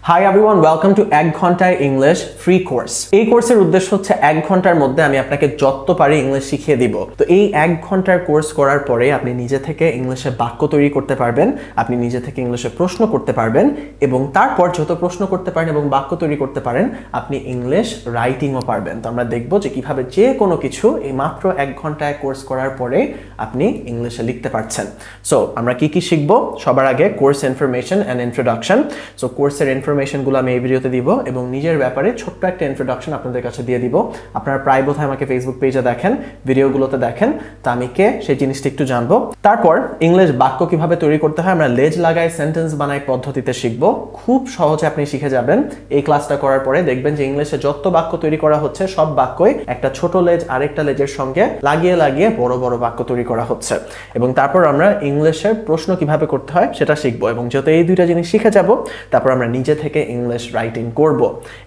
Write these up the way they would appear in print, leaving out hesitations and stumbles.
Hi everyone, welcome to 1 ঘন্টায় English free course. এই কোর্সের উদ্দেশ্য হচ্ছে 1 ঘন্টার মধ্যে আমি আপনাকে যত পারি ইংলিশ শিখিয়ে দিব। তো এই 1 ঘন্টার কোর্স করার পরে আপনি নিজে থেকে ইংলিশে বাক্য তৈরি করতে পারবেন, আপনি নিজে থেকে ইংলিশে প্রশ্ন করতে পারবেন এবং তারপর যত প্রশ্ন করতে পারেন এবং বাক্য তৈরি করতে পারেন আপনি ইংলিশ রাইটিংও পারবেন। তো আমরা দেখব যে কিভাবে যে কোনো কিছু এই মাত্র 1 ঘন্টায় কোর্স করার পরে আপনি ইংলিশে লিখতে পারছেন। সো আমরা কি কি শিখবো? সবার আগে course information and introduction. So কোর্সের ইনফরমেশনগুলো আমি এই ভিডিওতে দিব এবং নিজের ব্যাপারে ছোট্ট একটা ইন্ট্রোডাকশন আপনাদের কাছে দিয়ে দিব। আপনারা প্রায় বোধহয় আমাকে ফেসবুক পেজে দেখেন, ভিডিওগুলোতে দেখেন, তা আমি কে সেই জিনিসটা একটু জানবো। তারপর ইংলিশ বাক্য কিভাবে তৈরি করতে হয় আমরা লেজ লাগাই সেন্টেন্স বানাই পদ্ধতিতে শিখবো। খুব সহজে আপনি শিখে যাবেন এই ক্লাসটা করার পরে। দেখবেন যে ইংলিশে যত বাক্য তৈরি করা হচ্ছে সব বাক্যই একটা ছোট লেজ আরেকটা লেজের সঙ্গে লাগিয়ে লাগিয়ে বড় বড় বাক্য তৈরি করা হচ্ছে। এবং তারপর আমরা ইংলিশের প্রশ্ন কিভাবে করতে হয় সেটা শিখবো এবং যত এই দুইটা জিনিস শিখে যাব তারপর আমরা নিজে থেকে ইংলিশ রাইটিং করব।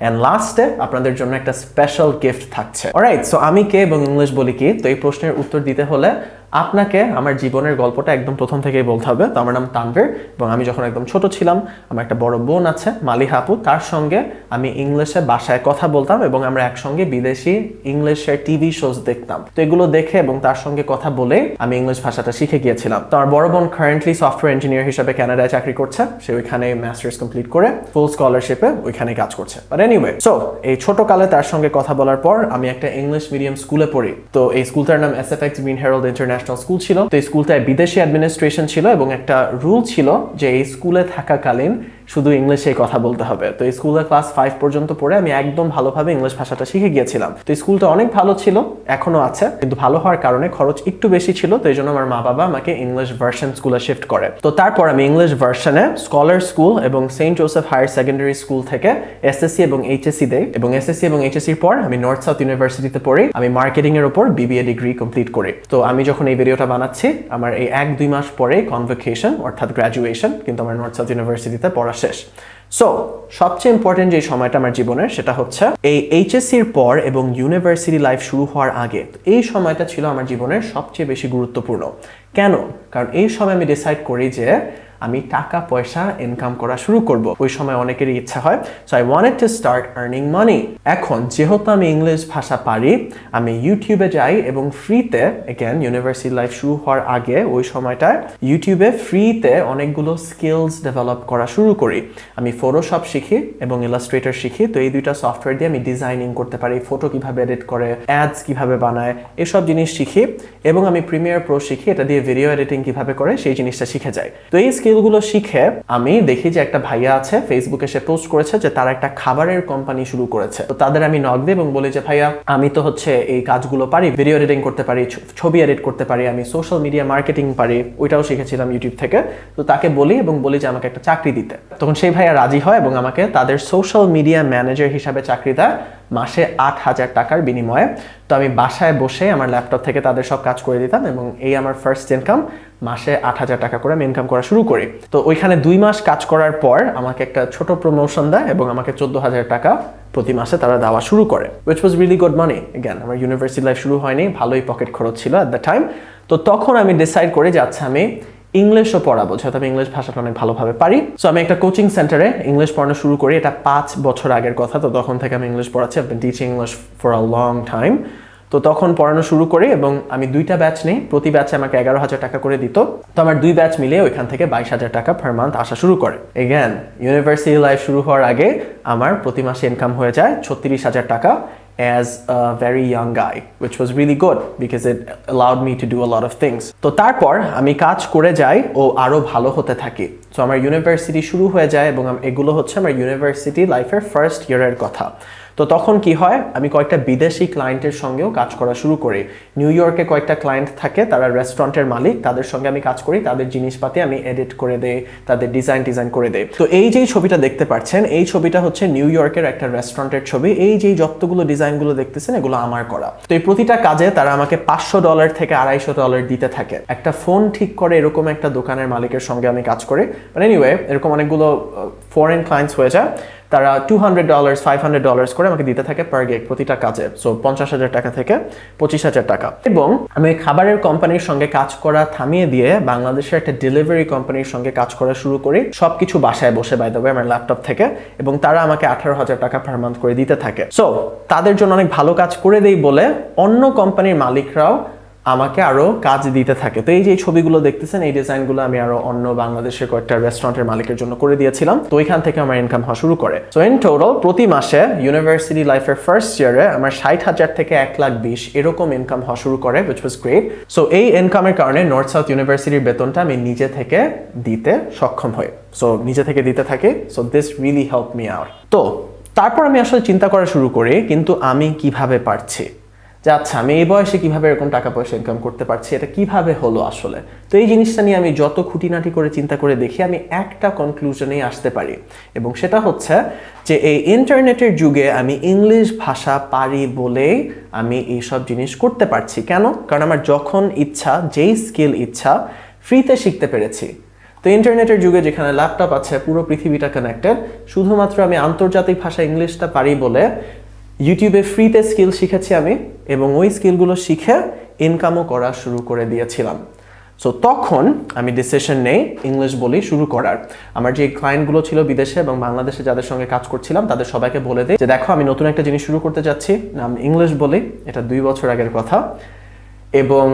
এন্ড লাস্টে আপনাদের জন্য একটা স্পেশাল গিফট থাকছে। অলরাইট, সো আমি কে এবং ইংলিশ বলি কি? তো এই প্রশ্নের উত্তর দিতে হলে আপনাকে আমার জীবনের গল্পটা একদম প্রথম থেকেই বলতে হবে। তো আমার নাম তানভীর এবং আমি যখন একদম ছোট ছিলাম আমার একটা বড় বোন আছে মালিহা আপু, তার সঙ্গে আমি ইংলিশে বাসায় কথা বলতাম এবং আমরা একসঙ্গে বিদেশি ইংলিশের টিভি শোজ দেখতাম। তো এগুলো দেখে এবং তার সঙ্গে কথা বলে আমি ইংলিশ ভাষাটা শিখে গিয়েছিলাম। তো আমার বড় বোন কারেন্টলি সফটওয়্যার ইঞ্জিনিয়ার হিসেবে কানাডায় চাকরি করছে। সে ওইখানে মাস্টার্স কমপ্লিট করে ফুল স্কলারশিপে ওইখানে কাজ করছে। বাট এনিওয়ে, সো এই ছোটকালে তার সঙ্গে কথা বলার পর আমি একটা ইংলিশ মিডিয়াম স্কুলে পড়ি। তো এই স্কুলটার নাম SFX green Herald international school ছিল। তো এই স্কুলটায় বিদেশি অ্যাডমিনিস্ট্রেশন ছিল এবং একটা রুল ছিল যে এই স্কুলে থাকাকালীন শুধু ইংলিশে কথা বলতে হবে। তো এই স্কুলে ক্লাস 5 পর্যন্ত পড়ে আমি একদম ভালোভাবে ইংলিশ ভাষাটা শিখে গিয়েছিলাম। তো স্কুলটা অনেক ভালো ছিল, এখনো আছে, কিন্তু ভালো হওয়ার কারণে খরচ একটু বেশি ছিল। তো এই জন্য আমার মা বাবা আমাকে ইংলিশ ভার্সন স্কুলে শিফট করে। তো তারপর আমি ইংলিশ ভার্সনে স্কলার স্কুল এবং saint Joseph higher secondary school থেকে এসএসসি এবং এইচএসসি দেই এবং এসএসসি এবং এইচএসসির পর আমি নর্থ সাউথ ইউনিভার্সিটিতে পড়ি। আমি মার্কেটিং এর উপর বিবিএ ডিগ্রি কমপ্লিট করি। তো আমি যখন এই ভিডিওটা বানাচ্ছি আমার এই 1-2 মাস পরে কনভোকেশন অর্থাৎ গ্র্যাজুয়েশন, কিন্তু আমার নর্থ সাউথ ইউনিভার্সিটিতে পড়া শেষ। সো সবচেয়ে ইম্পর্টেন্ট যে সময়টা আমার জীবনের সেটা হচ্ছে এই এইচএসসির পর এবং ইউনিভার্সিটি লাইফ শুরু হওয়ার আগে। এই সময়টা ছিল আমার জীবনের সবচেয়ে বেশি গুরুত্বপূর্ণ। কেন? কারণ এই সময় আমি ডিসাইড করি যে আমি টাকা পয়সা ইনকাম করা শুরু করব। ওই সময় অনেকেরই ইচ্ছা হয়, so I wanted to start earning money. এখন যেহেতু আমি ইংলিশ ভাষা পারি, আমি ইউটিউবে যাই এবং ফ্রিতে, এগেন ইউনিভার্সিটি লাইফ শুরু হওয়ার আগে ওই সময়টায় ইউটিউবে ফ্রিতে অনেকগুলো স্কিলস ডেভেলপ করা শুরু করি। আমি ফটোশপ শিখি এবং ইলাস্ট্রেটর শিখি। তো এই দুইটা সফটওয়্যার দিয়ে আমি ডিজাইনিং করতে পারি, ফটো কিভাবে এডিট করে, অ্যাডস কিভাবে বানায়, এসব জিনিস শিখি এবং আমি প্রিমিয়ার প্রো শিখি, এটা দিয়ে ভিডিও এডিটিং কিভাবে করে সেই জিনিসটা শিখে যাই। তো এই স্কিলগুলো শিখে আমি দেখি যে একটা ভাইয়া আছে ফেসবুকে, সে পোস্ট করেছে যে তারা একটা খাবারের কোম্পানি শুরু করেছে। তো তাদের আমি নক দিই এবং বলি যে ভাইয়া আমি তো হচ্ছে এই কাজগুলো পারি, ভিডিও এডিটিং করতে পারি, ছবি এডিট করতে পারি, আমি সোশ্যাল মিডিয়া মার্কেটিং পারি, ওইটাও শিখেছিলাম ইউটিউব থেকে। তো তাকে বলি এবং বলি যে আমাকে একটা চাকরি দিতে। তখন সেই ভাইয়া রাজি হয় এবং আমাকে তাদের সোশ্যাল মিডিয়া ম্যানেজার হিসাবে চাকরি দেয় মাসে 8,000 টাকার বিনিময়ে। তো আমি বাসায় বসে আমার ল্যাপটপ থেকে তাদের সব কাজ করে দিতাম এবং এই আমার ফার্স্ট ইনকাম। মাসে 8,000 টাকা করে আমি ইনকাম করা শুরু করি। তো ওইখানে 2 মাস কাজ করার পর আমাকে একটা ছোট প্রমোশন দেয় এবং আমাকে 14,000 টাকা প্রতি মাসে তারা দেওয়া শুরু করে, which was really good money. Again, আমার ইউনিভার্সিটি লাইফ শুরু হয়নি, ভালোই পকেট খরচ ছিল at the time. তো তখন আমি ডিসাইড করি যে আচ্ছা আমি ইংলিশও পড়াবো, যেহেতু আমি ইংলিশ ভাষাটা অনেক ভালোভাবে পারি। সো আমি একটা কোচিং সেন্টারে ইংলিশ পড়ানো শুরু করি। এটা 5 বছর আগের কথা। তো তখন থেকে আমি ইংলিশ পড়াচ্ছি, I've been teaching English for a long time. তো তখন পড়ানো শুরু করি এবং আমি 2টা ব্যাচ নেই, প্রতি ব্যাচে আমাকে 11,000 টাকা করে দিত। তো আমার 2 ব্যাচ মিলিয়ে ওইখান থেকে 22,000 টাকা পার মান্থ আসা শুরু করে। এগেন ইউনিভার্সিটি লাইফ শুরু হওয়ার আগে আমার প্রতি মাসে ইনকাম হয়ে যায় 36,000 টাকা as a very young guy, which was really good because it allowed me to do a lot of things. তো তারপর আমি কাজ করে যাই ও আরো ভালো হতে থাকি। তো আমার ইউনিভার্সিটি শুরু হয়ে যায় এবং এগুলো হচ্ছে আমার ইউনিভার্সিটি লাইফের ফার্স্ট ইয়ারের কথা। তো তখন কি হয়, আমি কয়েকটা বিদেশি ক্লায়েন্টের সঙ্গেও কাজ করা শুরু করি। নিউ ইয়র্কে কয়েকটা ক্লায়েন্ট থাকে, তারা রেস্টুরেন্টের মালিক, তাদের সঙ্গে আমি কাজ করি, তাদের জিনিসপাতি আমি এডিট করে দেই, তাদের ডিজাইন করে দেই। তো এই যে ছবিটা দেখতে পাচ্ছেন, এই ছবিটা হচ্ছে নিউ ইয়র্কের একটা রেস্টুরেন্টের ছবি। এই যে যতগুলো ডিজাইনগুলো দেখতেছেন এগুলো আমার করা। তো এই প্রতিটা কাজে তারা আমাকে $500 থেকে $250 দিতে থাকে। একটা ফোন ঠিক করে এরকম একটা দোকানের মালিকের সঙ্গে আমি কাজ করি। বাট এনিওয়ে এরকম অনেকগুলো ফরেন ক্লায়েন্টস হয়ে যায়, তারা $200 $500 করে আমাকে দিতে থাকে পার গিগ প্রতিটা কাজে। সো 50,000 টাকা থেকে 25,000 টাকা। এবং আমি খাবারের কোম্পানির সঙ্গে কাজ করা থামিয়ে দিয়ে বাংলাদেশের একটা ডেলিভারি কোম্পানির সঙ্গে কাজ করা শুরু করি, সবকিছু বাসায় বসে বাই দ্য ওয়ে আমার ল্যাপটপ থেকে, এবং তারা আমাকে 18,000 টাকা পার মান্থ করে দিতে থাকে। সো তাদের জন্য অনেক ভালো কাজ করে দেই বলে অন্য কোম্পানির মালিকরাও আমাকে আরো কাজ দিতে থাকে। তো এই যে ছবিগুলো দেখতেছেন, এই ডিজাইনগুলো আমি আরো অন্য বাংলাদেশের কয়েকটা রেস্টুরেন্টের মালিকের জন্য করে দিয়েছিলাম। তো ওইখান থেকে আমার ইনকাম হওয়া শুরু করে। সো ইন টোটাল প্রতি মাসে ইউনিভার্সিটি লাইফের ফার্স্ট ইয়ারে আমার 60,000 থেকে 1,20,000 এরকম ইনকাম হওয়া শুরু করে, which was great. সো এই ইনকামের কারণে নর্থ সাউথ ইউনিভার্সিটির বেতনটা আমি নিজে থেকে দিতে সক্ষম হই। সো নিজে থেকে দিতে থাকি। So this really help me out. তো তারপর আমি আসলে চিন্তা করা শুরু করি, কিন্তু আমি কিভাবে পারছি, যে আচ্ছা আমি এই বয়সে কিভাবে এরকম টাকা পয়সা ইনকাম করতে পারছি, এটা কিভাবে হলো আসলে। তো এই জিনিসটা নিয়ে আমি যত খুঁটিনাটি করে চিন্তা করে দেখি, আমি একটা কনক্লুশনেই আসতে পারি, এবং সেটা হচ্ছে যে এই ইন্টারনেটের যুগে আমি ইংলিশ ভাষা পারি বলেই আমি এইসব জিনিস করতে পারছি। কেন? কারণ আমার যখন ইচ্ছা, যেই স্কিল ইচ্ছা, ফ্রিতে শিখতে পেরেছি। তো ইন্টারনেটের যুগে যেখানে ল্যাপটপ আছে, পুরো পৃথিবীটা কানেক্টেড, শুধুমাত্র আমি আন্তর্জাতিক ভাষা ইংলিশটা পারি বলে ইউটিউবে ফ্রিতে স্কিল শিখেছি আমি, এবং ওই স্কিলগুলো শিখে ইনকামও করা শুরু করে দিয়েছিলাম। সো তখন আমি ডিসিশন নেই ইংলিশ বলি শুরু করার। আমার যে ক্লায়েন্টগুলো ছিল বিদেশে এবং বাংলাদেশে যাদের সঙ্গে কাজ করছিলাম, তাদের সবাইকে বলে দিই যে দেখো আমি নতুন একটা জিনিস শুরু করতে যাচ্ছি, আমি ইংলিশ বলি। এটা 2 বছর আগের কথা, এবং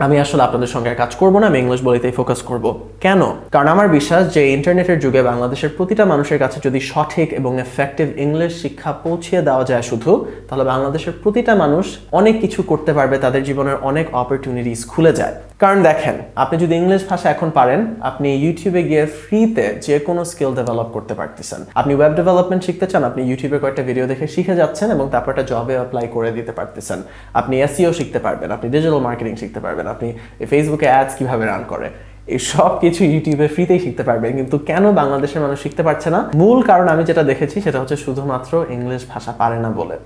আমি আসলে আপনাদের সঙ্গে কাজ করব না, আমি ইংলিশ বলিতেই ফোকাস করব। কেন? কারণ আমার বিশ্বাস যে ইন্টারনেটের যুগে বাংলাদেশের প্রতিটা মানুষের কাছে যদি সঠিক এবং এফেক্টিভ ইংলিশ শিক্ষা পৌঁছিয়ে দেওয়া যায় শুধু, তাহলে বাংলাদেশের প্রতিটা মানুষ অনেক কিছু করতে পারবে, তাদের জীবনের অনেক অপরচুনিটিস খুলে যায়। কারণ দেখেন, আপনি যদি ইংলিশ ভাষা এখন পারেন, আপনি ইউটিউবে গিয়ে ফ্রিতে যে কোনো স্কিল ডেভেলপ করতে পারতেছেন। আপনি ওয়েব ডেভেলপমেন্ট শিখতে চান, আপনি ইউটিউবে কয়েকটা ভিডিও দেখে শিখে যাচ্ছেন এবং তারপর একটা জবে অ্যাপ্লাই করে দিতে পারতেছেন। আপনি এসইও শিখতে পারবেন, আপনি ডিজিটাল মার্কেটিং শিখতে পারবেন, আপনি ফেসবুকে অ্যাডস কিভাবে রান করে, এই সব কিছু ইউটিউবে ফ্রিতেই শিখতে পারবেন। কিন্তু কেন বাংলাদেশের মানুষ শিখতে পারছে না? মূল কারণ আমি যেটা দেখেছি সেটা হচ্ছে শুধুমাত্র ইংলিশ ভাষা পারে না বলে।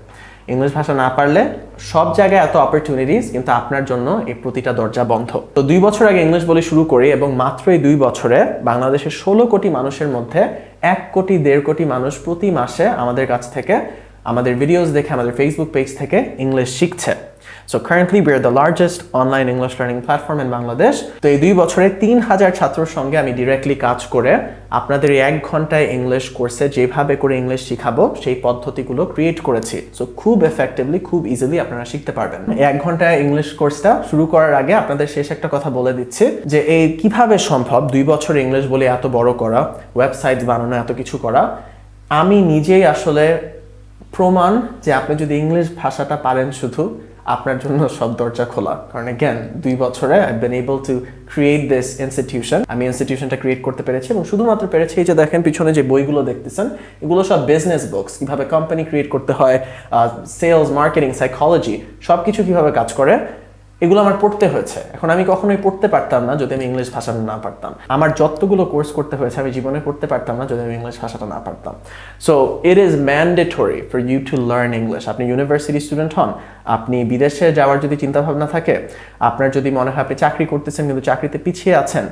ইংলিশ ভাষা না পারলে সব জায়গায় এত অপরচুনিটিস, কিন্তু আপনার জন্য এই প্রতিটা দরজা বন্ধ। তো 2 বছর আগে ইংলিশ বলে শুরু করি, এবং মাত্র এই 2 বছরে বাংলাদেশের 16 কোটি মানুষের মধ্যে 1 কোটি 1.5 কোটি মানুষ প্রতি মাসে আমাদের কাছ থেকে, আমাদের ভিডিওস দেখে, আমাদের ফেসবুক পেজ থেকে ইংলিশ শিখছে। So currently we are the largest online English learning platform in Bangladesh. তো এই 2 বছরে 3,000 ছাত্রর সঙ্গে আমি ডিরেক্টলি কাজ করে আপনাদের এই 1 ঘন্টায় ইংলিশ কোর্সে যেভাবে করে ইংলিশ শিখাবো সেই পদ্ধতিগুলো ক্রিয়েট করেছি। সো খুব এফেক্টিভলি, খুব ইজিলি আপনারা শিখতে পারবেন। এই 1 ঘন্টায় ইংলিশ কোর্সটা শুরু করার আগে আপনাদের শেষ একটা কথা বলে দিচ্ছি, যে এই কিভাবে সম্ভব 2 বছর ইংলিশ বলে এত বড় করা, ওয়েবসাইট বানানো, এত কিছু করা। আমি নিজেই আসলে প্রমাণ যে আপনি যদি ইংলিশ ভাষাটা পারেন শুধু, আপনার জন্য সব দরজা খোলা। কারণ again 2 বছরে I've been able to create this institution. আমি ইনস্টিটিউশনটা ক্রিয়েট করতে পেরেছি, এবং শুধুমাত্র পেরেছি এই যে দেখেন পিছনে যে বইগুলো দেখতেছেন, এগুলো সব বিজনেস বুকস, কিভাবে কোম্পানি ক্রিয়েট করতে হয়, সেলস, মার্কেটিং, সাইকোলজি, সবকিছু কিভাবে কাজ করে, এগুলো আমার পড়তে হয়েছে। এখন আমি কখনোই পড়তে পারতাম না যদি আমি ইংলিশ ভাষাটা না পারতাম। আমার যতগুলো কোর্স করতে হয়েছে আমি জীবনে করতে পারতাম না যদি আমি ইংলিশ ভাষাটা না পারতাম। So it is mandatory for you to learn English. আপনি ইউনিভার্সিটি স্টুডেন্ট হন, আপনি বিদেশে যাওয়ার যদি চিন্তাভাবনা থাকে, আপনার যদি মনে হয় আপনি চাকরি করতেছেন কিন্তু চাকরিতে পিছিয়ে আছেন,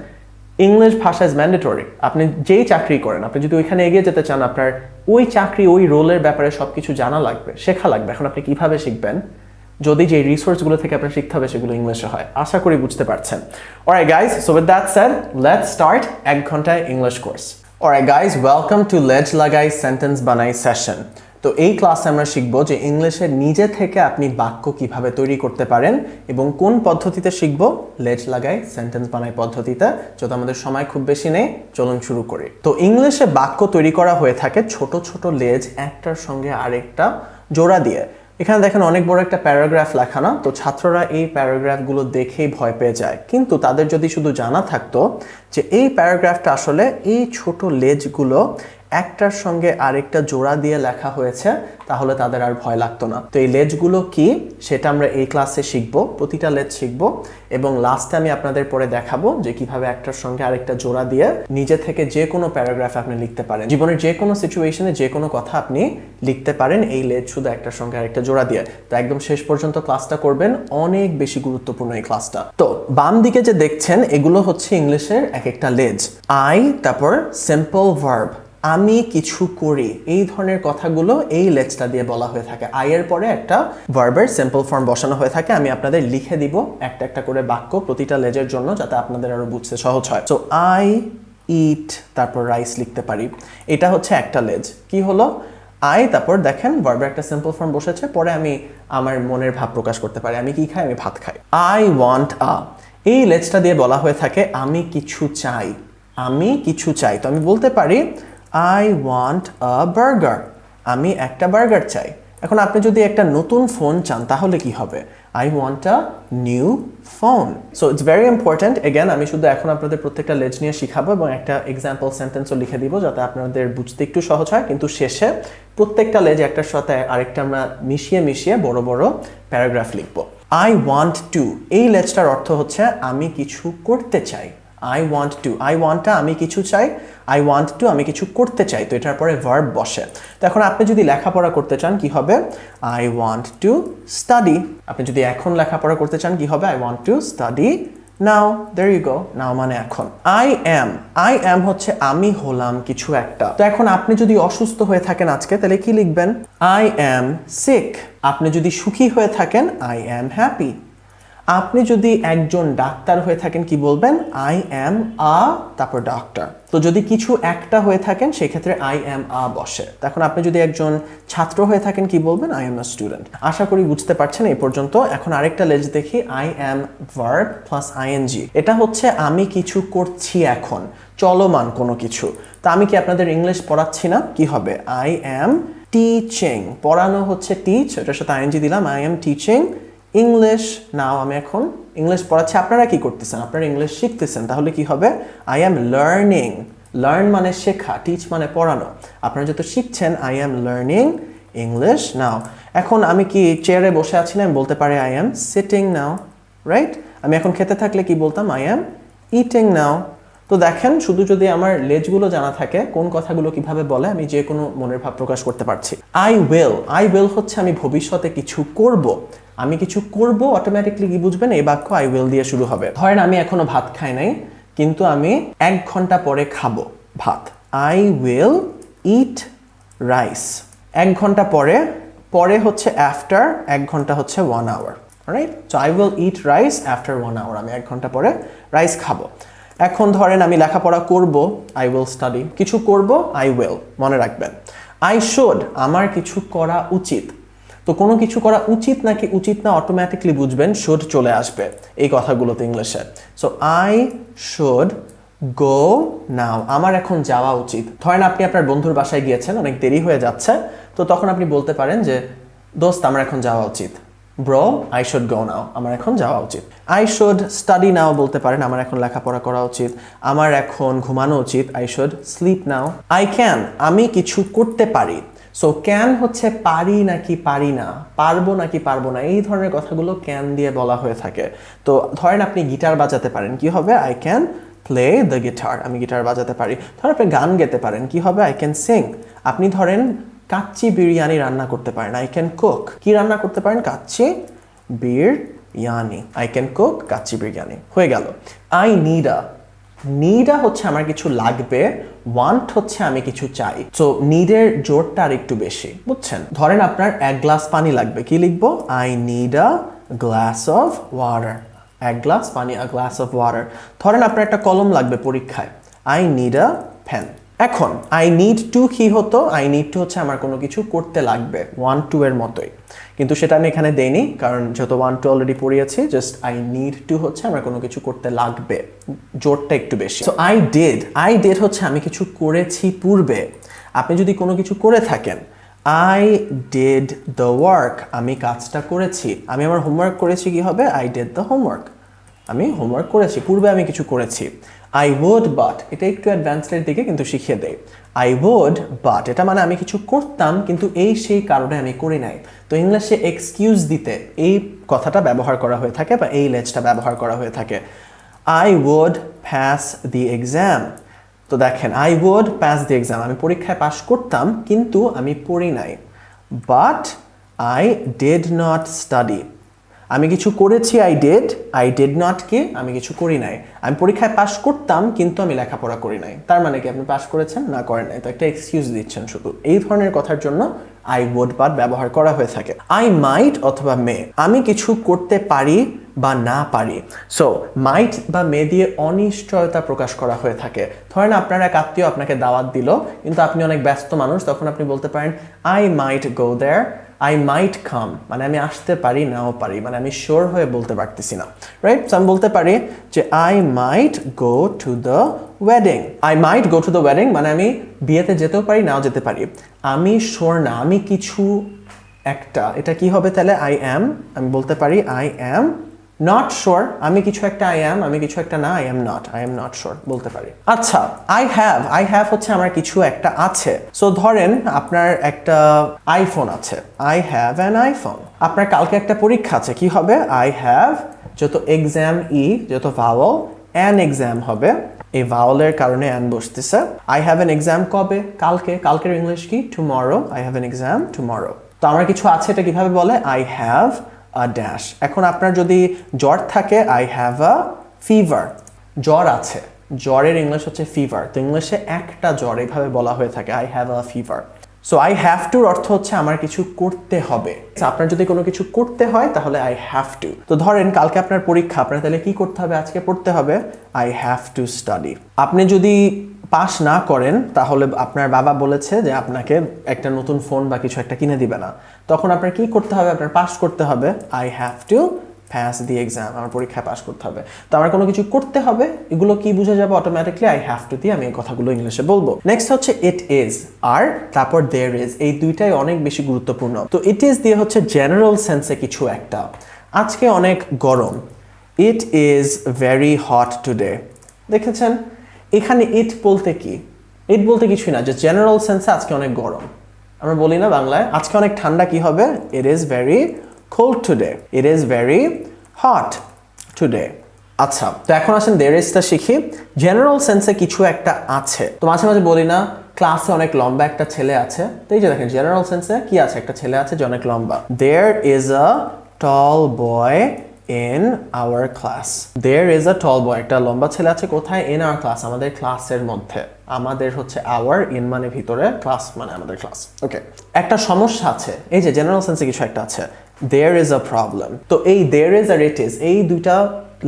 ইংলিশ ভাষা ইজ ম্যান্ডেটরি। আপনি যেই চাকরি করেন, আপনি যদি ওইখানে এগিয়ে যেতে চান, আপনার ওই চাকরি, ওই রোলের ব্যাপারে সবকিছু জানা লাগবে, শেখা লাগবে। এখন আপনি কিভাবে শিখবেন যদি যে রিসোর্সগুলো থেকে আপনার শিখতে হবে সেগুলো ইংলিশে হয়? আশা করি বুঝতে পারছেন। Alright guys, so with that said, let's start 1 ঘন্টায় English course. Alright guys, welcome to লেজ লাগাই সেন্টেন্স বানাই সেশন। তো এই ক্লাসে আমরা শিখব যে ইংলিশে নিজে থেকে আপনি বাক্য কিভাবে তৈরি করতে পারেন, এবং কোন পদ্ধতিতে শিখব? লেজ লাগাই সেন্টেন্স বানাই পদ্ধতিতে। যদি আমাদের সময় খুব বেশি নেই, চলুন শুরু করি। তো ইংলিশে বাক্য তৈরি করা হয়ে থাকে ছোট ছোট লেজ একটার সঙ্গে আরেকটা জোড়া দিয়ে। এখানে দেখেন অনেক বড় একটা প্যারাগ্রাফ লেখা না? তো ছাত্ররা এই প্যারাগ্রাফগুলো দেখেই ভয় পেয়ে যায়, কিন্তু তাদের যদি শুধু জানা থাকতো যে এই প্যারাগ্রাফটা আসলে এই ছোট লেজগুলো একটার সঙ্গে আরেকটা জোড়া দিয়ে লেখা হয়েছে তাহলে তাদের আর ভয় লাগতো না। তো এই লেজগুলো কি সেটা আমরা এই ক্লাসে শিখব, প্রতিটা লেজ শিখব এবং লাস্টে আমি আপনাদের পরে দেখাবো যে কিভাবে একটার সঙ্গে আরেকটা জোড়া দিয়ে নিজে থেকে যে কোনো প্যারাগ্রাফ আপনি লিখতে পারেন, জীবনের যে কোনো সিচুয়েশনে যে কোনো কথা আপনি লিখতে পারেন এই লেজ শুধু একটার সঙ্গে আরেকটা জোড়া দিয়ে। তো একদম শেষ পর্যন্ত ক্লাসটা করবেন, অনেক বেশি গুরুত্বপূর্ণ এই ক্লাসটা। তো বাম দিকে যে দেখছেন এগুলো হচ্ছে ইংলিশের এক একটা লেজ। আই, তারপর সিম্পল ভার্ব, আমি কিছু করি, এই ধরনের কথাগুলো এই লেজটা দিয়ে বলা হয়ে থাকে। আই এর পরে একটা ভার্বের সিম্পল ফর্ম বসানো হয়ে থাকে। আমি আপনাদের লিখে দিব একটা একটা করে বাক্য প্রতিটা লেজের জন্য যাতে আপনাদের আরো বুঝতে সহজ হয়। সো আই ইট, তারপর রাইস লিখতে পারি, এটা হচ্ছে একটা লেজ। কি হলো? আই, তারপর দেখেন ভার্বের একটা সিম্পল ফর্ম বসেছে, পরে আমি আমার মনের ভাব প্রকাশ করতে পারি। আমি কি খাই? আমি ভাত খাই। আই ওয়ান্ট আ, এই লেজটা দিয়ে বলা হয়ে থাকে আমি কিছু চাই, আমি কিছু চাই। তো আমি বলতে পারি I want a burger, আমি একটা বার্গার চাই। এখন আপনি যদি একটা নতুন ফোন চান তাহলে কি হবে? I want a new phone. So it's very important. Again, আমি শুধু এখন আপনাদের প্রত্যেকটা লেজ নিয়ে শিখাবো এবং একটা এক্সাম্পল সেন্টেন্সও লিখে দিব যাতে আপনাদের বুঝতে একটু সহজ হয়, কিন্তু শেষে প্রত্যেকটা লেজ একটার সাথে আরেকটা আমরা মিশিয়ে মিশিয়ে বড় বড় প্যারাগ্রাফ লিখবো। I want to, এই লেজটার অর্থ হচ্ছে আমি কিছু করতে চাই। I want to, I want টা আমি কিছু চাই, I want to আমি কিছু করতে চাই, তো এটার পরে ভার্ব বসে। তো এখন আপনি যদি লেখাপড়া করতে চান কি হবে? I want to study। আপনি যদি এখন লেখাপড়া করতে চান কি হবে? I want to study now. There you go. Now মানে এখন। I am হচ্ছে আমি হলাম কিছু একটা। তো এখন আপনি যদি অসুস্থ হয়ে থাকেন আজকে তাহলে কি লিখবেন? I am sick। আপনি যদি সুখী হয়ে থাকেন I am happy। আপনি যদি একজন ডাক্তার হয়ে থাকেন কি বলবেন? I am a, তারপর ডাক্তার। তো যদি কিছু একটা হয়ে থাকেন সেক্ষেত্রে I am a বসে। এখন আপনি যদি একজন ছাত্র হয়ে থাকেন কি বলবেন? I am a student। আশা করি বুঝতে পারছেন এই পর্যন্ত। এখন আরেকটা লেজ দেখি, I am verb plus ing। এটা হচ্ছে আমি কিছু করছি এখন, চলমান কোনো কিছু। তো আমি কি আপনাদের ইংলিশ পড়াচ্ছি না? কি হবে? I am teaching। পড়ানো হচ্ছে teach, এটার সাথে ing দিলাম। I am teaching ইংলিশ নাও, আমি এখন ইংলিশ পড়াচ্ছি। আপনারা কি করতেছেন? আপনারা ইংলিশ শিখতেছেন, তাহলে কি হবে? I am learning। লার্ন মানে শেখা, টিচ মানে পড়ানো। আপনারা যত শিখছেন I am learning English now। এখন আমি কি চেয়ারে বসে আছি না? আমি বলতে পারি I am sitting now, right? আমি এখন খেতে থাকলে কি বলতাম? I am eating now। তো দেখেন, শুধু যদি আমার লেজগুলো জানা থাকে কোন কথাগুলো কিভাবে বলে আমি যে কোনো মনের ভাব প্রকাশ করতে পারছি। I will হচ্ছে আমি ভবিষ্যতে কিছু করব। আমি কিছু করব, অটোমেটিকলি কি বুঝবেন? এই বাক্য I will দিয়ে শুরু হবে। ধরেন আমি এখনো ভাত খাই নাই, কিন্তু আমি 1 ঘন্টা পরে খাবো ভাত। I will eat rice। 1 ঘন্টা পরে, পরে হচ্ছে after, 1 ঘন্টা হচ্ছে 1 hour, right? So I will eat rice after 1 hour। আমি 1 ঘন্টা পরে রাইস খাবো। এখন ধরেন আমি লেখাপড়া করব, I will study। কিছু করব, I will, মনে রাখবেন। I should, আমার কিছু করা উচিত। তো কোনো কিছু করা উচিত নাকি উচিত না অটোমেটিকলি বুঝবেন should চলে আসবে এই কথাগুলোতে ইংলিশে। So I should go now, আমার এখন যাওয়া উচিত। ধরেন আপনি আপনার বন্ধুর বাসায় গিয়েছেন, অনেক দেরি হয়ে যাচ্ছে, তো তখন আপনি বলতে পারেন যে দোস্ত আমার এখন যাওয়া উচিত। Bro, I should go now, আমার এখন যাওয়া উচিত। I should study now বলতে পারেন, আমার এখন লেখাপড়া করা উচিত। আমার এখন ঘুমানো উচিত, I should sleep now। I can, আমি কিছু করতে পারি। সো ক্যান হচ্ছে পারি নাকি পারি না, পারবো নাকি পারবো না, এই ধরনের কথাগুলো ক্যান দিয়ে বলা হয়ে থাকে। তো ধরেন আপনি গিটার বাজাতে পারেন, কি হবে? I can play the guitar, আমি গিটার বাজাতে পারি। ধরেন আপনি গান গেতে পারেন, কি হবে? I can sing। আপনি ধরেন কাচ্চি বিরিয়ানি রান্না করতে পারেন, I can cook। কি রান্না করতে পারেন? Kacchi biryani. I can cook kacchi biryani. হয়ে গেল। I need a, নিডা হচ্ছে আমার কিছু লাগবে, ওয়ান্ট হচ্ছে আমি কিছু চাই। সো নিডের জোরটা আর একটু বেশি, বুঝছেন? ধরেন আপনার 1 গ্লাস পানি লাগবে, কি লিখবো? I need a glass of water। 1 glass পানি, a glass of water। ধরেন আপনার একটা কলম লাগবে পরীক্ষায়, I need a pen। এখন I need to কি হতো? I need to হচ্ছে আমার কোনো কিছু করতে লাগবে, want to এর মতোই, কিন্তু সেটা আমি এখানে দেইনি কারণ যেহেতু want to অলরেডি পড়িয়েছি। জাস্ট I need to হচ্ছে আমার কোনো কিছু করতে লাগবে, জোরটা একটু বেশি। সো I did হচ্ছে আমি কিছু করেছি পূর্বে। আপনি যদি কোনো কিছু করে থাকেন, I did the work, আমি কাজটা করেছি। আমি আমার হোমওয়ার্ক করেছি, কি হবে? I did the homework, আমি হোমওয়ার্ক করেছি, পূর্বে আমি কিছু করেছি। আই উড বাট, এটা একটু অ্যাডভান্সডের দিকে কিন্তু শিখিয়ে দেয়। আই উড বাট এটা মানে আমি কিছু করতাম কিন্তু এই সেই কারণে আমি করি নাই। তো ইংলিশে এক্সকিউজ দিতে এই কথাটা ব্যবহার করা হয়ে থাকে বা এই লেজটা ব্যবহার করা হয়ে থাকে। I would pass the exam. তো দেখেন, I would pass the exam, আমি পরীক্ষায় পাশ করতাম কিন্তু আমি পড়ি নাই। But I did not study, আমি কিছু করেছি আই ডিড নট কি, আমি কিছু করি নাই। আমি পরীক্ষায় পাশ করতাম কিন্তু আমি লেখাপড়া করি নাই। তার মানে কি আপনি পাশ করেছেন না করেন নাই, তো একটা এক্সকিউজ দিচ্ছেন শুধু। এই ধরনের কথার জন্য আই উড বাট ব্যবহার করা হয়ে থাকে। আই মাইট অথবা মে, আমি কিছু করতে পারি বা না পারি। সো মাইট বা মে দিয়ে অনিশ্চয়তা প্রকাশ করা হয়ে থাকে। ধরেন আপনার এক আত্মীয় আপনাকে দাওয়াত দিল কিন্তু আপনি অনেক ব্যস্ত মানুষ, তখন আপনি বলতে পারেন I might go there, I might কাম, মানে আমি আসতে পারি নাও পারি, মানে আমি শিওর হয়ে বলতে পারতেছি না, রাইট? সো আমি বলতে পারি যে I might go to the wedding. I might go to the wedding মানে আমি বিয়েতে যেতেও পারি নাও যেতে পারি। আমি শিওর না, আমি কিছু একটা, এটা কি হবে তাহলে? আমি বলতে পারি আই অ্যাম নট শিওর, আমি কিছু একটা আমি কিছু একটা না, আই এম নট শিওর বলতে পারি। আচ্ছা, আই হ্যাভ হচ্ছে আমার কিছু একটা আছে। সো ধরেন আপনার একটা আইফোন আছে, আই হ্যাভ অ্যান আইফোন। আপনার কালকে একটা পরীক্ষা আছে, কি হবে? আই হ্যাভ, যত এক্সাম যত ভাওয়াল, অ্যান এক্সাম হবে, এই ভাওয়ালের কারণে অ্যান বসতেছে। আই হ্যাভ অ্যান এক্সাম কবে? কালকে। কালকের ইংলিশ কি? Tomorrow. I have an exam tomorrow. তো আমার কিছু আছে, এটা কিভাবে বলে? I have a dash. এখন আপনার যদি জ্বর থাকে, আই হ্যাভ আ ফিভার, জ্বর আছে, জ্বরের ইংলিশ হচ্ছে ফিভার। তো ইংলিশে একটা জ্বর এইভাবে বলা হয়ে থাকে, I have a fever. So I have টুর অর্থ হচ্ছে আমার কিছু করতে হবে। আপনার যদি কোনো কিছু করতে হয় তাহলে আই হ্যাভ টু। তো ধরেন কালকে আপনার পরীক্ষা, আপনার তাহলে কি করতে হবে? আজকে পড়তে হবে, আই হ্যাভ টু স্টাডি। আপনি যদি পাস না করেন তাহলে আপনার বাবা বলেছে যে আপনাকে একটা নতুন ফোন বা কিছু একটা কিনে দিবে না, তখন আপনার কি করতে হবে? আপনার পাস করতে হবে, I have two pass the exam, আমার পরীক্ষায় পাস করতে হবে। তো আমার কোনো কিছু করতে হবে, এগুলো কি বুঝে যাবে অটোমেটিকলি? আই হ্যাভ টু দিয়ে আমি এই কথাগুলো ইংলিশে বলবো। নেক্সট হচ্ছে ইট ইজ, আর তারপর দেয়ার ইজ, এই দুইটাই অনেক বেশি গুরুত্বপূর্ণ। তো ইট ইজ দিয়ে হচ্ছে জেনারেল সেন্সে কিছু একটা, আজকে অনেক গরম, it is very hot today. দেখেছেন এখানে ইট বলতে কি? ইট বলতে কিছুই না, যে জেনারেল সেন্সে আজকে অনেক গরম। আমরা বলি না বাংলায় আজকে অনেক ঠান্ডা, কি হবে? It is very cold today, it is very hot today. আচ্ছা, তো এখন আসেন দেয়ার ইজটা শিখি। জেনারেল সেন্সে কিছু একটা আছে, তো মাঝে মাঝে বলি না ক্লাসে অনেক লম্বা একটা ছেলে আছে, তো এই যে দেখেন জেনারেল সেন্সে কি আছে? একটা ছেলে আছে যে অনেক লম্বা। There is a tall boy in our class. There is a tall boy, একটা লম্বা ছেলে আছে কোথায়? in our class, আমাদের ক্লাসের মধ্যে। আমাদের হচ্ছে our, in মানে ভিতরে, class মানে আমাদের ক্লাস। ওকে, একটা সমস্যা আছে, এই যে জেনারেল সেন্সে কিছু একটা আছে, there is a problem। তো এই there is R it is, এই দুইটা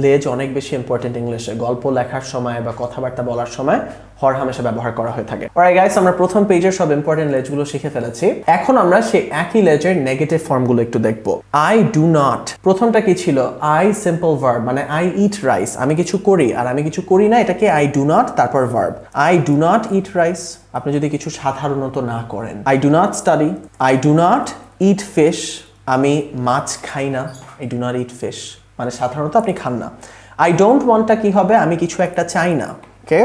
লেজ অনেক বেশি ইম্পর্টেন্ট ইংলিশে। গল্প লেখার সময় বা কথাবার্তা বলার সময় হর হামেশা ব্যবহার করা হয়ে থাকে। অলরাইট গাইস, আমরা প্রথম পেজের সব ইম্পর্টেন্ট লেজগুলো শিখে ফেলেছি। এখন আমরা সেই একই লেজের নেগেটিভ ফর্মগুলো একটু দেখব। আই ডু নট, প্রথমটা কি ছিল? আই সিম্পল ভার্ব, মানে আই ইট রাইস, আমি কিছু করি আর আমি কিছু করি না, এটাকে আই ডু নট, তারপর verb. I do not eat rice, আপনি যদি কিছু সাধারণত না করেন। I do not study, I do not it fish, আমি মাছ খাই না, I do not it fish, মানে সাধারণত আপনি খান না। আই ডোন্ট ওয়ান্টটা কি হবে? আমি কিছু একটা চাই না। ওকে,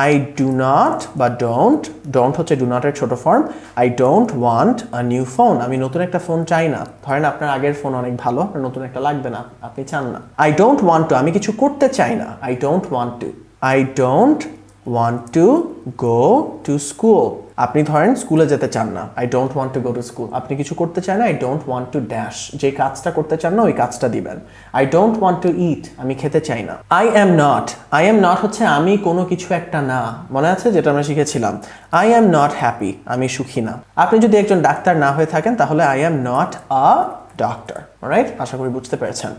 আই ডু নট বা ডোন্ট হচ্ছে ডু নটের ছোট form. I don't want a new phone, আমি নতুন একটা ফোন চাই না। ধরেন আপনার আগের ফোন অনেক ভালো, নতুন একটা লাগবে না, আপনি চান না। আই ডোন্ট ওয়ান্ট টু, আমি কিছু করতে চাই না। I don't want to, I don't want to go to school, আপনি ধরেন স্কুলে যেতে চান না। I don't want to go to school, আপনি কিছু করতে চান না। I don't want to dash, যে কাজটা করতে চান না ওই কাজটা দিবেন। আই ডোন্ট ওয়ান্ট টু ইট, আমি খেতে চাই না। আই এম নট হচ্ছে আমি কোনো কিছু একটা না, মনে আছে যেটা আমরা শিখেছিলাম। আই এম নট হ্যাপি, আমি সুখী না। আপনি যদি একজন ডাক্তার না হয়ে থাকেন তাহলে I am not a doctor. Right, আশা করি বুঝতে পেরেছেন।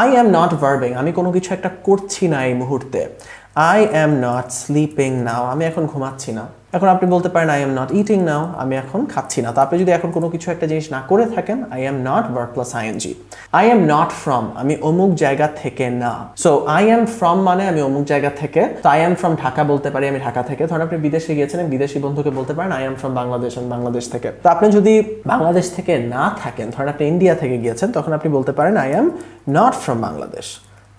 আই এম নট ভার্বিং, আমি কোনো কিছু একটা করছি না এই মুহূর্তে। I am not sleeping now, আমি এখন ঘুমাচ্ছি না। এখন আপনি বলতে পারেন আই এম নট ইটিং নাও, আমি এখন খাচ্ছি না। তো আপনি যদি এখন কোনো কিছু একটা জিনিস না করে থাকেন, I am not verb plus ING. I am not from, আমি অমুক জায়গা থেকে না। সো আই এম ফ্রম মানে আমি অমুক জায়গা থেকে। তো আই এম ফ্রম ঢাকা বলতে পারি, আমি ঢাকা থেকে। ধরেন আপনি বিদেশে গিয়েছেন, বিদেশি বন্ধুকে বলতে পারেন আই এম ফ্রম বাংলাদেশ, আমি বাংলাদেশ থেকে। তো আপনি যদি বাংলাদেশ থেকে না থাকেন, ধরেন আপনি ইন্ডিয়া থেকে গিয়েছেন, তখন আপনি বলতে পারেন I am not from Bangladesh,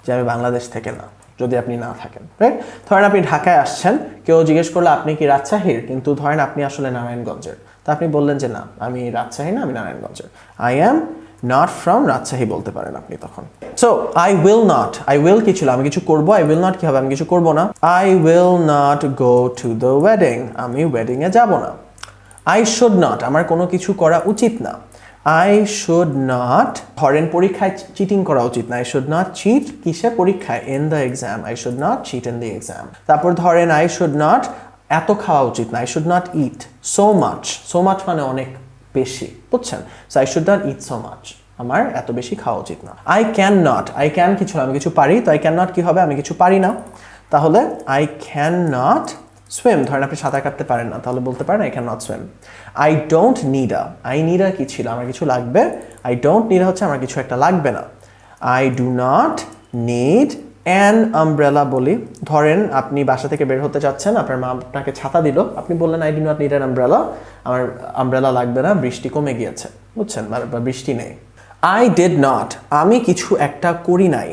যে আমি বাংলাদেশ থেকে না। যদি আপনি না থাকেন, রাইট? ধরেন আপনি ঢাকায় আসছেন, কেউ জিজ্ঞেস করলো আপনি কি রাজশাহীর, কিন্তু ধরেন আপনি আসলে নারায়ণগঞ্জের, তো আপনি বললেন যে না আমি রাজশাহী না, আমি নারায়ণগঞ্জের। I am not from Rajshahi বলতে পারেন আপনি তখন। So I will not, I will কি ছিল, আমি কিছু করবো, আই উইল নট কি হবে, আমি কিছু করবো না। I will not go to the wedding, আমি ওয়েডিংয়ে যাব না। আই শুড নট, আমার কোনো কিছু করা উচিত না। আই শুড নট, ধরেন পরীক্ষায় চিটিং করা উচিত না। আই শুড নট চিট কিসে, পরীক্ষায়, in the exam. I should not cheat in the exam. তারপর ধরেন আই শুড নট এত খাওয়া উচিত না। I should not eat so much, so much মানে অনেক বেশি, বুঝছেন? So I should not eat so much, আমার এত বেশি খাওয়া উচিত না। I can not, I can কিছু আমি কিছু পারি, তো আই ক্যান নট কি হবে, আমি কিছু পারি না। তাহলে আই ক্যান নট সুইম, ধরেন আপনি সাঁতার কাটতে পারেন না, তাহলে বলতে পারেন I can not swim. I don't need a, I need a কি ছিল, আমার কিছু লাগবে। আই ডোন্ট নিড হচ্ছে আমার কিছু একটা লাগবে না। I do not need an umbrella বলি, ধরেন আপনি বাসা থেকে বের হতে চাচ্ছেন, আপনার মা আপনাকে ছাতা দিল, আপনি বললেন I do not need an umbrella, আমার আমব্রেলা লাগবে না, বৃষ্টি কমে গিয়েছে, বুঝছেন, বা বৃষ্টি নেই। আই ডিড নট, আমি কিছু একটা করি নাই।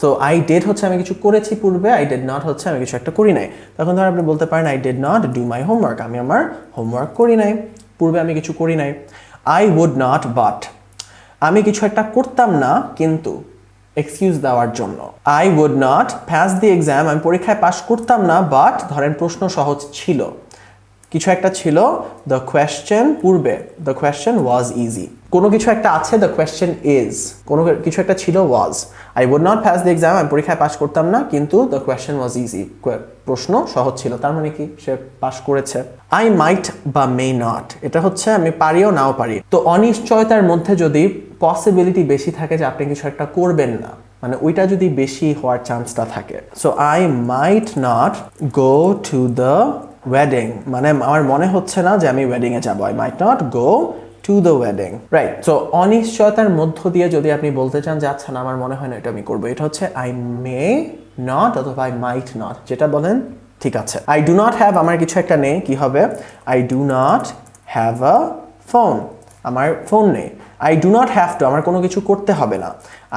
তো আই ডিড হচ্ছে আমি কিছু করেছি পূর্বে, আই ডিড নট হচ্ছে আমি কিছু একটা করি নাই। তখন ধর আপনি বলতে পারেন I did not do my homework, আমি আমার হোমওয়ার্ক করি নাই, পূর্বে আমি কিছু করি নাই। আই উড নট বাট, আমি কিছু একটা করতাম না কিন্তু, এক্সকিউজ দেওয়ার জন্য। I would not pass the exam, আমি পরীক্ষায় পাস করতাম না, বাট ধরেন প্রশ্ন সহজ ছিল, কিছু একটা ছিল, দ্য কোয়েশ্চেন পূর্বে, দ্য কোয়েশ্চেন ওয়াজ ইজি, কোনো কিছু একটা আছে, দ্য কোয়েশ্চেন ইজ, কোনো কিছু একটা ছিল was. I would not pass the exam, আমি পরীক্ষায় পাস করতাম না কিন্তু দ্য কোয়েশ্চেন ওয়াজ ইজি, প্রশ্ন সহজ ছিল, তার মানে কি সে পাস করেছে। আই মাইট বা মে নট, এটা হচ্ছে আমি পারিও নাও পারি। তো অনিশ্চয়তার মধ্যে যদি পসিবিলিটি বেশি থাকে যে আপনি কিছু একটা করবেন না, মানে ওইটা যদি বেশি হওয়ার চান্সটা থাকে। So I might not go to the wedding, মানে আমার মনে হচ্ছে না যে আমি ওয়েডিং এ যাবো। I might not go to the wedding, right? So অনিশ্চয়তার মধ্য দিয়ে যদি আপনি বলতে চান যে আচ্ছা না আমার মনে হয় না এটা আমি করবো, এটা হচ্ছে আই মে নট অথবা আই মাইট নট, যেটা বলেন ঠিক আছে। আই ডু নট হ্যাভ, আমার কিছু একটা নেই, কি হবে, I do not have a phone, আমার ফোন নেই। I do not have to, আমার কোনো কিছু করতে হবে না।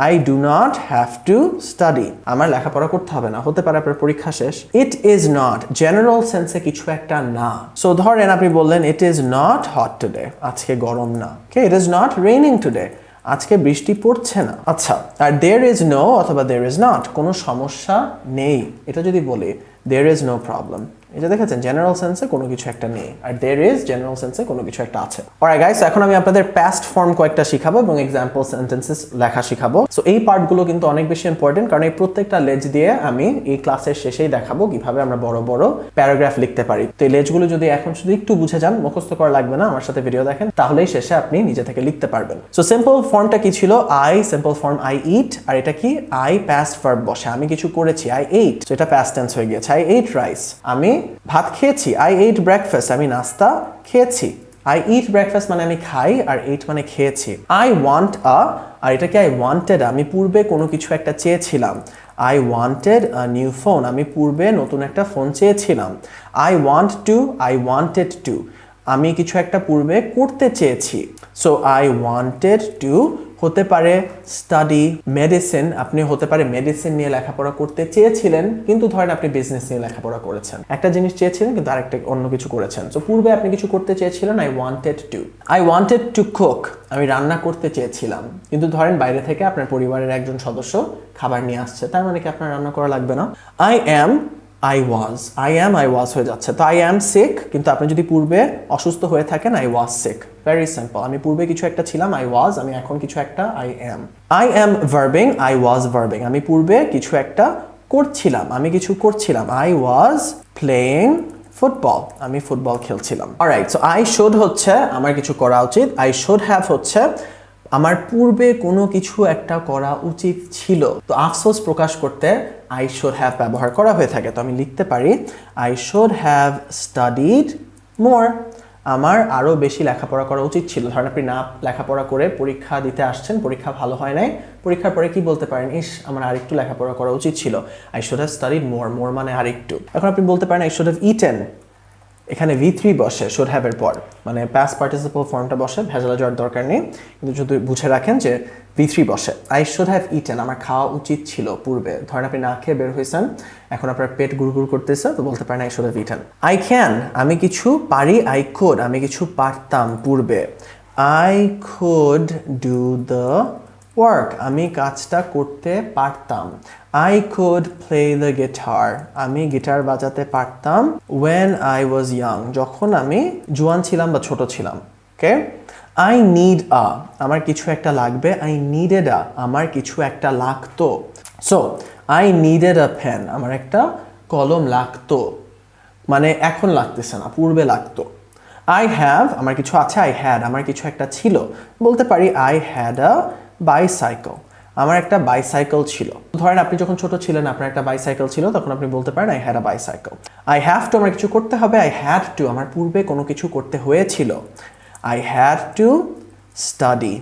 I do not have to study, আমার লেখাপড়া করতে হবে না, হতে পারে আপনার পরীক্ষা শেষ। ইট ইজ নট, জেনারেল সেন্সে কিছু একটা না। সো ধরেন আপনি বললেন it is not hot today, আজকে গরম না। Okay, it is not raining today, আজকে বৃষ্টি পড়ছে না। আচ্ছা, আর দেয়ার ইজ নো অথবা দেয়ার ইজ নট, কোনো সমস্যা নেই, এটা যদি বলি দেয়ার ইজ নো প্রবলেম, এটা দেখেছেন জেনারেল সেন্সে কোনো কিছু একটা নেই, আর দেয়ার ইজ জেনারেল সেন্সে কোনো কিছু একটা আছে। অলরাইট গাইস, এখন আমি আপনাদের পাস্ট ফর্ম কয়েকটা শিখাবো এবং এক্সাম্পল সেন্টেন্সেস লেখা শিখাবো। সো এই পার্টগুলো কিন্তু অনেক বেশি ইম্পর্টেন্ট, কারণ এই প্রত্যেকটা লেজ দিয়ে আমি এই ক্লাসের শেষেই দেখাবো কিভাবে আমরা বড় বড় প্যারাগ্রাফ লিখতে পারি। তো এই লেজগুলো যদি এখন শুধু একটু বুঝে যান, মুখস্থ করা লাগবে না, আমার সাথে ভিডিও দেখেন, তাহলেই শেষে আপনি নিজে থেকে লিখতে পারবেন। সো সিম্পল ফর্মটা কি ছিল, I, simple form I eat, আর এটা কি আই পাস্ট ভার্ব বসে, আমি কিছু করেছি, আই এইট, সো এটা পাস্ট টেন্স হয়ে গিয়েছে। আই এইট রাইস, আমি ভাত খেয়েছি। আই এইট ব্রেকফাস্ট, আমি নাস্তা খেয়েছি। আই ইট ব্রেকফাস্ট মানে আমি খাই, আর এইট মানে খেয়েছি। আই ওয়ান্ট আ, আর এটা কি আই ওয়ান্টেড, আমি পূর্বে কোনো কিছু একটা চেয়েছিলাম। I wanted a new phone, আমি পূর্বে নতুন একটা ফোন চেয়েছিলাম। I want two, I wanted to, আমি কিছু একটা পূর্বে করতে চেয়েছি। সো আই ওয়ান্টেড টু হতে পারে স্টাডি মেডিসিন, আপনি হতে পারে মেডিসিন নিয়ে লেখাপড়া করতে চেয়েছিলেন, কিন্তু ধরেন আপনি বিজনেস নিয়ে লেখাপড়া করেছেন, একটা জিনিস চেয়েছিলেন কিন্তু আরেকটা অন্য কিছু করেছেন। সো পূর্বে আপনি কিছু করতে চেয়েছিলেন, I wanted to. I wanted to cook, আমি রান্না করতে চেয়েছিলাম, কিন্তু ধরেন বাইরে থেকে আপনার পরিবারের একজন সদস্য খাবার নিয়ে আসছে, তার মানে কি আপনার রান্না করা লাগবে না। I am, I was, I am, I was হয়ে যাচ্ছে। তো আই অ্যাম সিক, কিন্তু আপনি যদি পূর্বে অসুস্থ হয়ে থাকেন, I was sick, very simple. আমি পূর্বে কিছু একটা ছিলাম, আই ওয়াজ, আমি এখন কিছু একটা, I am. I am verbing, I was verbing, আমি পূর্বে কিছু একটা করছিলাম, আমি কিছু করছিলাম। আই ওয়াজ প্লেয়িং ফুটবল, আমি ফুটবল খেলছিলাম। অলরাইট, সো আই শুড হচ্ছে আমার কিছু করা উচিত, আই শুড হ্যাভ হচ্ছে আমার পূর্বে কোনো কিছু একটা করা উচিত ছিল। তো আফসোস প্রকাশ করতে আই শুড হ্যাভ ব্যবহার করা হয়ে থাকে। তো আমি লিখতে পারি আই শুড হ্যাভ স্টাডিড মোর, আমার আরও বেশি লেখাপড়া করা উচিত ছিল। ধরেন আপনি না লেখাপড়া করে পরীক্ষা দিতে আসছেন, পরীক্ষা ভালো হয় নাই, পরীক্ষার পরে কি বলতে পারেন, ইস আমার আরেকটু লেখাপড়া করা উচিত ছিল। আই শুড হ্যাভ স্টাডিড মোর, মোর মানে আরেকটু। এখন আপনি বলতে পারেন আই শুড হ্যাভ ইটেন এখানে V3 বসে should have এর পর, মানে past participle ফর্মটা বসে, ভেজালে যাওয়ার দরকার নেই, কিন্তু যদি বুঝে রাখেন যে V3 বসে। I should have eaten, আমার খাওয়া উচিত ছিল পূর্বে। ধরেন আপনি না খেয়ে বের হয়েছেন, এখন আপনার পেট গুড়গুড় করতেছে, তো বলতে পারেন I should have eaten। I can, আমি কিছু পারি, I could, আমি কিছু পারতাম পূর্বে। I could do the work, আমি কাজটা করতে পারতাম। I could play the guitar, আমি গিটার বাজাতে পারতাম। When I was young, যখন আমি জোয়ান ছিলাম বা ছোট ছিলাম। ওকে, I need a, আমার কিছু একটা লাগবে। I needed a, আমার কিছু একটা লাগতো। So I needed a pen, আমার একটা কলম লাগতো, মানে এখন লাগতেছে না, পূর্বে লাগতো। I have, আমার কিছু আছে। I had, আমার কিছু একটা ছিল, বলতে পারি I had a bicycle, আমার একটা বাইসাইকেল ছিল। ধরেন আপনি যখন ছোট ছিলেন আপনার একটা বাইসাইকেল ছিল, তখন আপনি বলতে পারেন I had a bicycle। I have to, আমার কিছু করতে হবে। I had to, আমার পূর্বে কোনো কিছু করতে হয়েছিল। I had to study,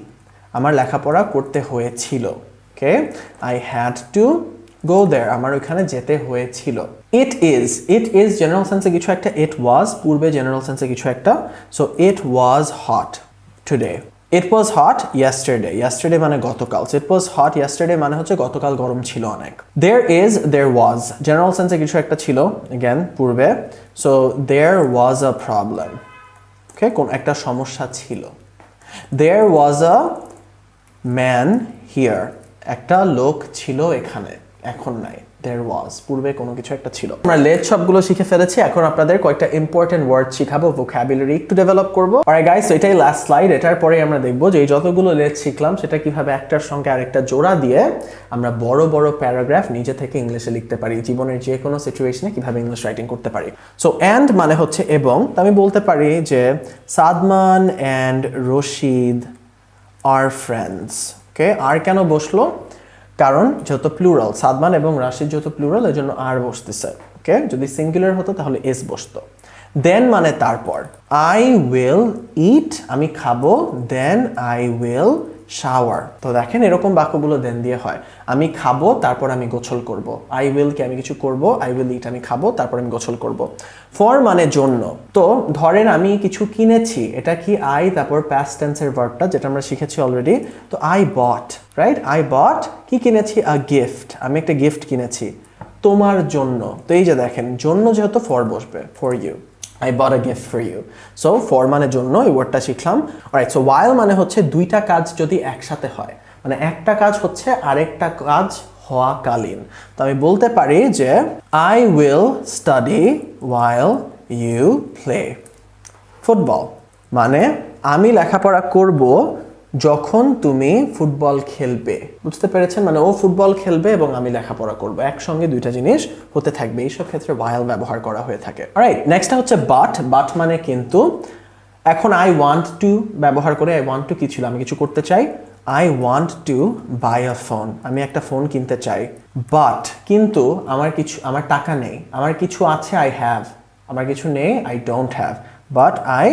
আমার লেখাপড়া করতে হয়েছিল। ওকে, I had to go there, আমার ওখানে যেতে হয়েছিল। It is জেনারেল সেন্সে কিছু একটা, it was পূর্বে জেনারেল সেন্সে কিছু একটা। So it was hot today। It was hot yesterday, yesterday মানে গতকাল। So it was hot yesterday মানে হচ্ছে গতকাল গরম ছিল অনেক। There was জেনারেল সেন্সে কিছু একটা ছিল, again পূর্বে। So there was a problem, okay, কোন একটা সমস্যা ছিল। There was a man here, একটা লোক ছিল এখানে, এখন নাই। There was পূর্বে কোনো কিছু একটা ছিল। আমরা লেট সবগুলো শিখে ফেলেছি, এখন আপনাদের কয়েকটা ইম্পর্টেন্ট ওয়ার্ড শিখাবো, ভোকাবুলারি একটু ডেভেলপ করব। অলরাইট গাইস, তো এটাই লাস্ট স্লাইড। এটার পরে আমরা দেখব যে এই যতগুলো লেট শিখলাম সেটা কিভাবে একটার সঙ্গে আরেকটা জোড়া দিয়ে আমরা বড় বড় প্যারাগ্রাফ নিজে থেকে ইংলিশে লিখতে পারি, জীবনের যে কোনো সিচুয়েশনে কিভাবে ইংলিশ রাইটিং করতে পারি। সো অ্যান্ড মানে হচ্ছে এবং, তো আমি বলতে পারি যে সাদমান অ্যান্ড রশিদ আর ফ্রেন্ডস। ওকে, আর কেন বসলো? কারণ যেহেতু প্লুরাল, সাদমান এবং রাশিদ যেহেতু প্লুরাল, এর জন্য আর বসতেছে। ওকে, যদি সিঙ্গুলার হতো তাহলে এস বসতো। দেন মানে তারপর। I will eat, আমি খাবো। দেন I will shower। তো দেখেন এরকম বাক্যগুলো দেন দিয়ে হয়। আমি খাবো, তারপর আমি গোসল করব। I will কি আমি কিছু করব, I will eat আমি খাবো, তারপর আমি গোসল করব। ফর মানে জন্য। তো ধরেন আমি কিছু কিনেছি, এটা কি I, তারপর past tense এর ভার্বটা যেটা আমরা শিখেছি অলরেডি। তো I bought, right? I bought কি কিনেছি? a gift, আমি একটা গিফট কিনেছি তোমার জন্য। তো এই যে দেখেন জন্য যেহেতু ফর বসবে, for you। I bought a gift for you। So for মানে জন্য, এই ওয়ার্ডটা শিখলাম। অলরাইট, সো while মানে হচ্ছে দুইটা কাজ যদি একসাথে হয়, মানে একটা কাজ হচ্ছে আরেকটা কাজ হওয়াকালীন। তো আমি বলতে পারি যে I will study while you play football, মানে আমি লেখাপড়া করব যখন তুমি ফুটবল খেলবে। বুঝতে পেরেছেন? মানে ও ফুটবল খেলবে এবং আমি লেখাপড়া করব, একসঙ্গে দুইটা জিনিস হতে থাকবে। এইসব ক্ষেত্রে while ব্যবহার করা হয়ে থাকে। অলরাইট, নেক্সটটা হচ্ছে but মানে কিন্তু। এখন I want to ব্যবহার করে, I want to কি ছিল? আমি কিছু করতে চাই। I want to buy a phone, আমি একটা ফোন কিনতে চাই। বাট কিন্তু আমার টাকা নেই। আমার কিছু আছে, I have, আমার কিছু নেই, I don't have। But I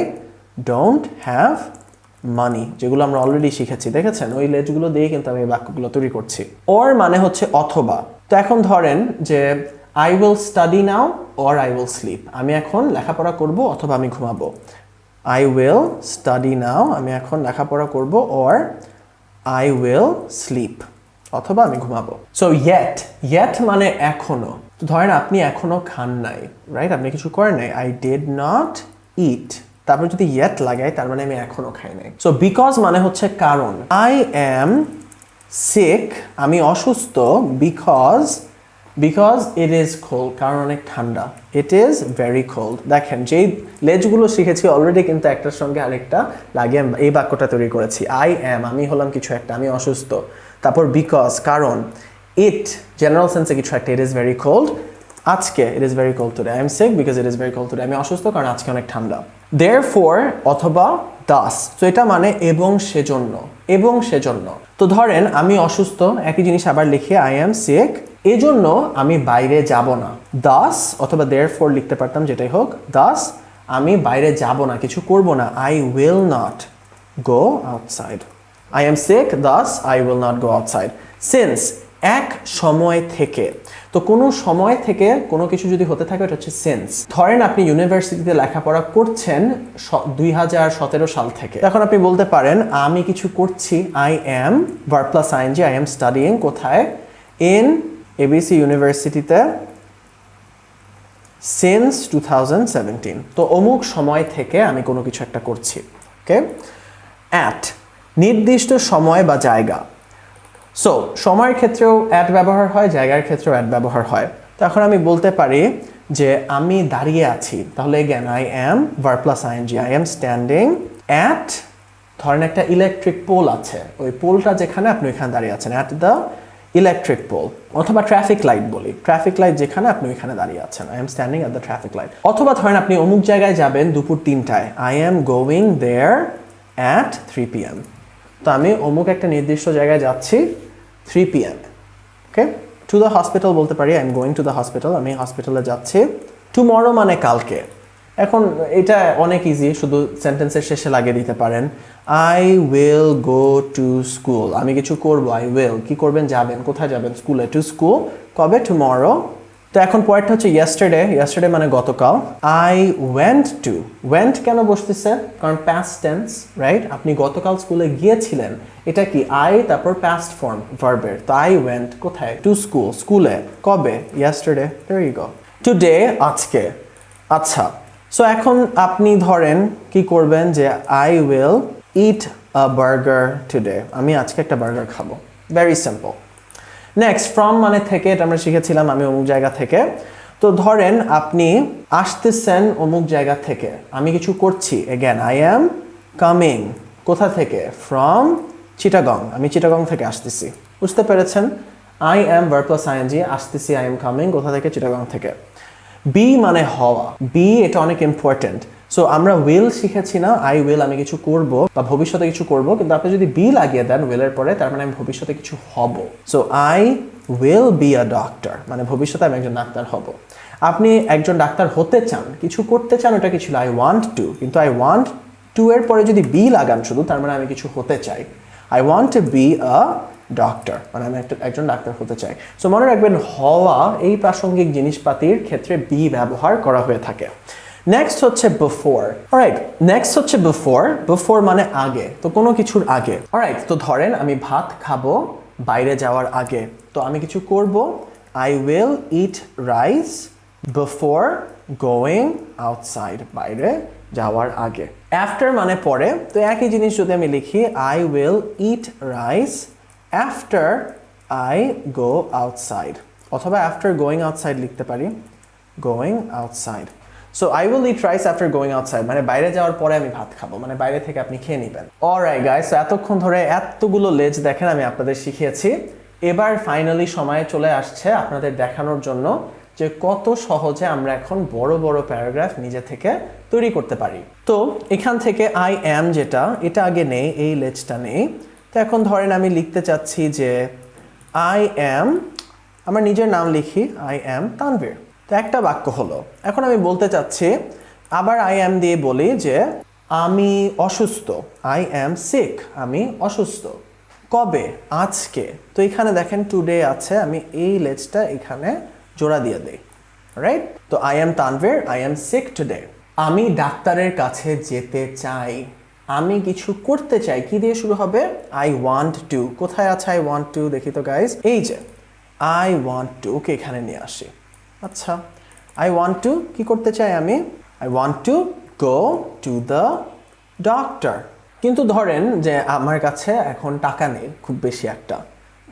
don't have মানি, যেগুলো আমরা অলরেডি শিখেছি, দেখেছেন? ওই লেজগুলো দিয়ে কিন্তু আমি এই বাক্যগুলো তৈরি করছি। ওর মানে হচ্ছে অথবা। তো এখন ধরেন যে I will study now or I will sleep, আমি এখন লেখাপড়া করব অথবা আমি ঘুমাবো। I will study now, আমি এখন লেখাপড়া করব, or I will sleep, অথবা আমি ঘুমাবো। সো yet মানে এখনো। তো ধরেন আপনি এখনো খান নাই, রাইট? আপনি কিছু করেন নাই। I did not eat, তারপর যদি yet লাগাই তার মানে আমি এখনো খাই নাই। সো বিকজ মানে হচ্ছে কারণ। I am sick, আমি অসুস্থ, because it is cold, কারণ অনেক ঠান্ডা। It is very cold। দেখেন যেই লেজগুলো শিখেছি অলরেডি কিন্তু একটার সঙ্গে আরেকটা লাগিয়ে এই বাক্যটা তৈরি করেছি। I am, আমি হলাম কিছু একটা, আমি অসুস্থ। তারপর because, কারণ। It জেনারেল সেন্সে কিছু একটা, it is very cold, আজকে it is very cold today। I am sick because it is very cold today, আমি অসুস্থ কারণ আজকে অনেক ঠান্ডা। Therefore অথবা thus, তো এটা মানে এবং সেজন্য। তো ধরেন আমি অসুস্থ, একই জিনিস আবার লিখি I am sick, এজন্য আমি বাইরে যাব না। thus অথবা therefore লিখতে পারতাম, যেটাই হোক। thus আমি বাইরে যাব না, কিছু করব না। I will not go outside। I am sick, thus I will not go outside। Since এক সময় থেকে। তো কোনো সময় থেকে কোনো কিছু যদি হতে থাকে এটা হচ্ছে সিন্স। ধরেন আপনি ইউনিভার্সিটিতে লেখাপড়া করছেন 2017 সাল থেকে, এখন আপনি বলতে পারেন আমি কিছু করছি, I am verb plus ING, I am studying কোথায়, ইন এবিসি ইউনিভার্সিটিতে সিন্স 2017। তো অমুক সময় থেকে আমি কোনো কিছু একটা করছি। ওকে, অ্যাট নির্দিষ্ট সময় বা জায়গা। সো সময়ের ক্ষেত্রেও অ্যাট ব্যবহার হয়, জায়গার ক্ষেত্রেও অ্যাট ব্যবহার হয়। তো এখন আমি বলতে পারি যে আমি দাঁড়িয়ে আছি, তাহলে again I am verb plus ING, I am standing at, ধরেন একটা ইলেকট্রিক পোল আছে, ওই পোলটা যেখানে আপনি ওইখানে দাঁড়িয়ে আছেন, অ্যাট দ্য ইলেকট্রিক পোল। অথবা ট্রাফিক লাইট বলি, ট্রাফিক লাইট যেখানে আপনি ওইখানে দাঁড়িয়ে আছেন, I am standing at the traffic light. অথবা ধরেন আপনি অমুক জায়গায় যাবেন দুপুর 3টায়, I am going there at 3 PM। তো আমি অমুক একটা নির্দিষ্ট জায়গায় যাচ্ছি 3 PM। Okay, to the hospital বলতে পারি, I am going to the hospital, আমি হসপিটালে যাচ্ছি। টুমরো মানে কালকে। এখন এটা অনেক ইজি, শুধু সেন্টেন্সের শেষে লাগিয়ে দিতে পারেন, I will go to school, আমি কিছু করব, আই উইল, কি করবেন, যাবেন, কোথায় যাবেন, স্কুলে, টু স্কুল, কবে, টুমরো। তো এখন পরেরটা হচ্ছে ইয়েস্টারডে, ইয়েস্টারডে মানে গতকাল, আই ওয়েন্ট টু, ওয়েন্ট কেন বসতেছে, কারণ পাস্ট টেন্স, রাইট, আপনি গতকাল স্কুলে গিয়েছিলেন, এটা কি আই তারপর পাস্ট ফর্ম ভার্বের, তো আই ওয়েন্ট কোথায়, টু স্কুল, স্কুলে, কবে, yesterday, there you go. Today আজকে। আচ্ছা, সো এখন আপনি ধরেন কি করবেন যে I will eat a burger today, আমি আজকে একটা বার্গার খাবো, ভেরি সিম্পল। নেক্সট, ফ্রম মানে থেকে, এটা আমরা শিখেছিলাম, আমি অমুক জায়গা থেকে। তো ধরেন আপনি আসতেছেন অমুক জায়গা থেকে, আমি কিছু করছি, এগেন আই অ্যাম কামিং, কোথা থেকে, ফ্রম চিটাগং, আমি চিটাগং থেকে আসতেছি, বুঝতে পেরেছেন, I am verb plus ING, আসতেছি, আই এম কামিং, কোথা থেকে, চিটাগং থেকে। বি মানে হওয়া, বি এটা অনেক ইম্পর্টেন্ট। সো আমরা উইল শিখেছি না, আই উইল, আমি কিছু করব বা ভবিষ্যতে কিছু করব, কিন্তু আপনি যদি বি লাগিয়ে দেন উইলের পরে, তার মানে আমি ভবিষ্যতে কিছু হব। So I will be a doctor, মানে ভবিষ্যতে আমি একজন ডাক্তার হব। আপনি একজন ডাক্তার হতে চান, কিছু করতে চান, ওটা কি ছিল, আই ওয়ান্ট টু, কিন্তু আই ওয়ান্ট টু এর পরে যদি বি লাগান শুধু, তার মানে আমি কিছু হতে চাই, I want two be a doctor, মানে আমি একজন ডাক্তার হতে চাই। সো মনে রাখবেন, হওয়া এই প্রাসঙ্গিক জিনিসপাতির ক্ষেত্রে বি ব্যবহার করা হয়ে থাকে। নেক্সট হচ্ছে বিফোর। অলরাইট, নেক্সট হচ্ছে বিফোর, বিফোর মানে আগে, তো কোনো কিছুর আগে। অলরাইট, তো ধরেন আমি ভাত খাবো বাইরে যাওয়ার আগে, তো আমি কিছু করব, I will eat rice before going outside, বাইরে যাওয়ার আগে। আফটার মানে পরে, তো একই জিনিস যদি আমি লিখি, I will eat rice after I go outside, অথবা আফটার গোয়িং আউটসাইড লিখতে পারি, going outside. So I will eat rice after going outside মানে বাইরে যাওয়ার পরে আমি ভাত খাবো, মানে বাইরে থেকে আপনি খেয়ে নেবেন। অলরাইট গাইস, এতক্ষণ ধরে এতগুলো লেজ দেখেন আমি আপনাদের শিখিয়েছি। এবার ফাইনালি সময় চলে আসছে আপনাদের দেখানোর জন্য যে কত সহজে আমরা এখন বড় বড় প্যারাগ্রাফ নিজে থেকে তৈরি করতে পারি। তো এখান থেকে আই অ্যাম যেটা, এটা আগে নেই, এই লেজটা নেই। তো এখন ধরেন আমি লিখতে চাচ্ছি যে আই অ্যাম, আমার নিজের নাম লিখি, আই অ্যাম তানভীর। তো একটা বাক্য হলো। এখন আমি বলতে চাচ্ছি, আবার আই অ্যাম দিয়ে বলি যে আমি অসুস্থ, আই অ্যাম সিক, আমি অসুস্থ। কবে, আজকে। তো এখানে দেখেন টুডে আছে, আমি এই লেজটা এখানে জোড়া দিয়ে দেই, রাইট। তো I am Tanvir, I am sick today. আমি ডাক্তারের কাছে যেতে চাই, আমি কিছু করতে চাই, কি দিয়ে শুরু হবে, আই ওয়ান্ট টু। কোথায় আছে আই ওয়ান্ট টু, দেখি তো গাইজ, এই যে আই ওয়ান্ট টু, ওকে এখানে নিয়ে আসি। আচ্ছা, আই ওয়ান্ট টু কি করতে চাই আমি, I want to go to the doctor. কিন্তু ধরেন যে আমার কাছে এখন টাকা নেই খুব বেশি একটা,